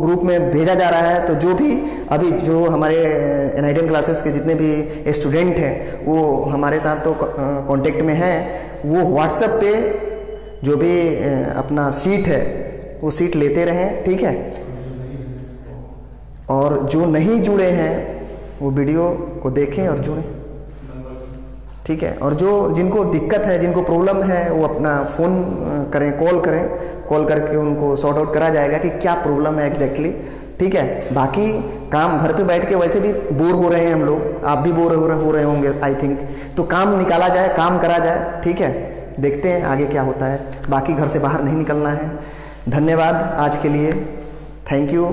ग्रुप में भेजा जा रहा है, तो जो भी अभी जो हमारे NITN क्लासेस के जितने भी स्टूडेंट हैं वो हमारे साथ तो कांटेक्ट में हैं, वो व्हाट्सएप पे जो भी अपना सीट है वो सीट लेते रहें, ठीक है। और जो नहीं जुड़े हैं वो वीडियो को देखें और जुड़ें, ठीक है। और जिनको दिक्कत है, जिनको प्रॉब्लम है, वो अपना फ़ोन करें, कॉल करके उनको सॉर्ट आउट करा जाएगा कि क्या प्रॉब्लम है एग्जैक्टली, ठीक है। बाकी काम घर पे बैठ के वैसे भी बोर हो रहे हैं हम लोग, आप भी बोर हो रहे होंगे आई थिंक, तो काम निकाला जाए, काम करा जाए, ठीक है। देखते हैं आगे क्या होता है। बाकी घर से बाहर नहीं निकलना है। धन्यवाद आज के लिए, थैंक यू।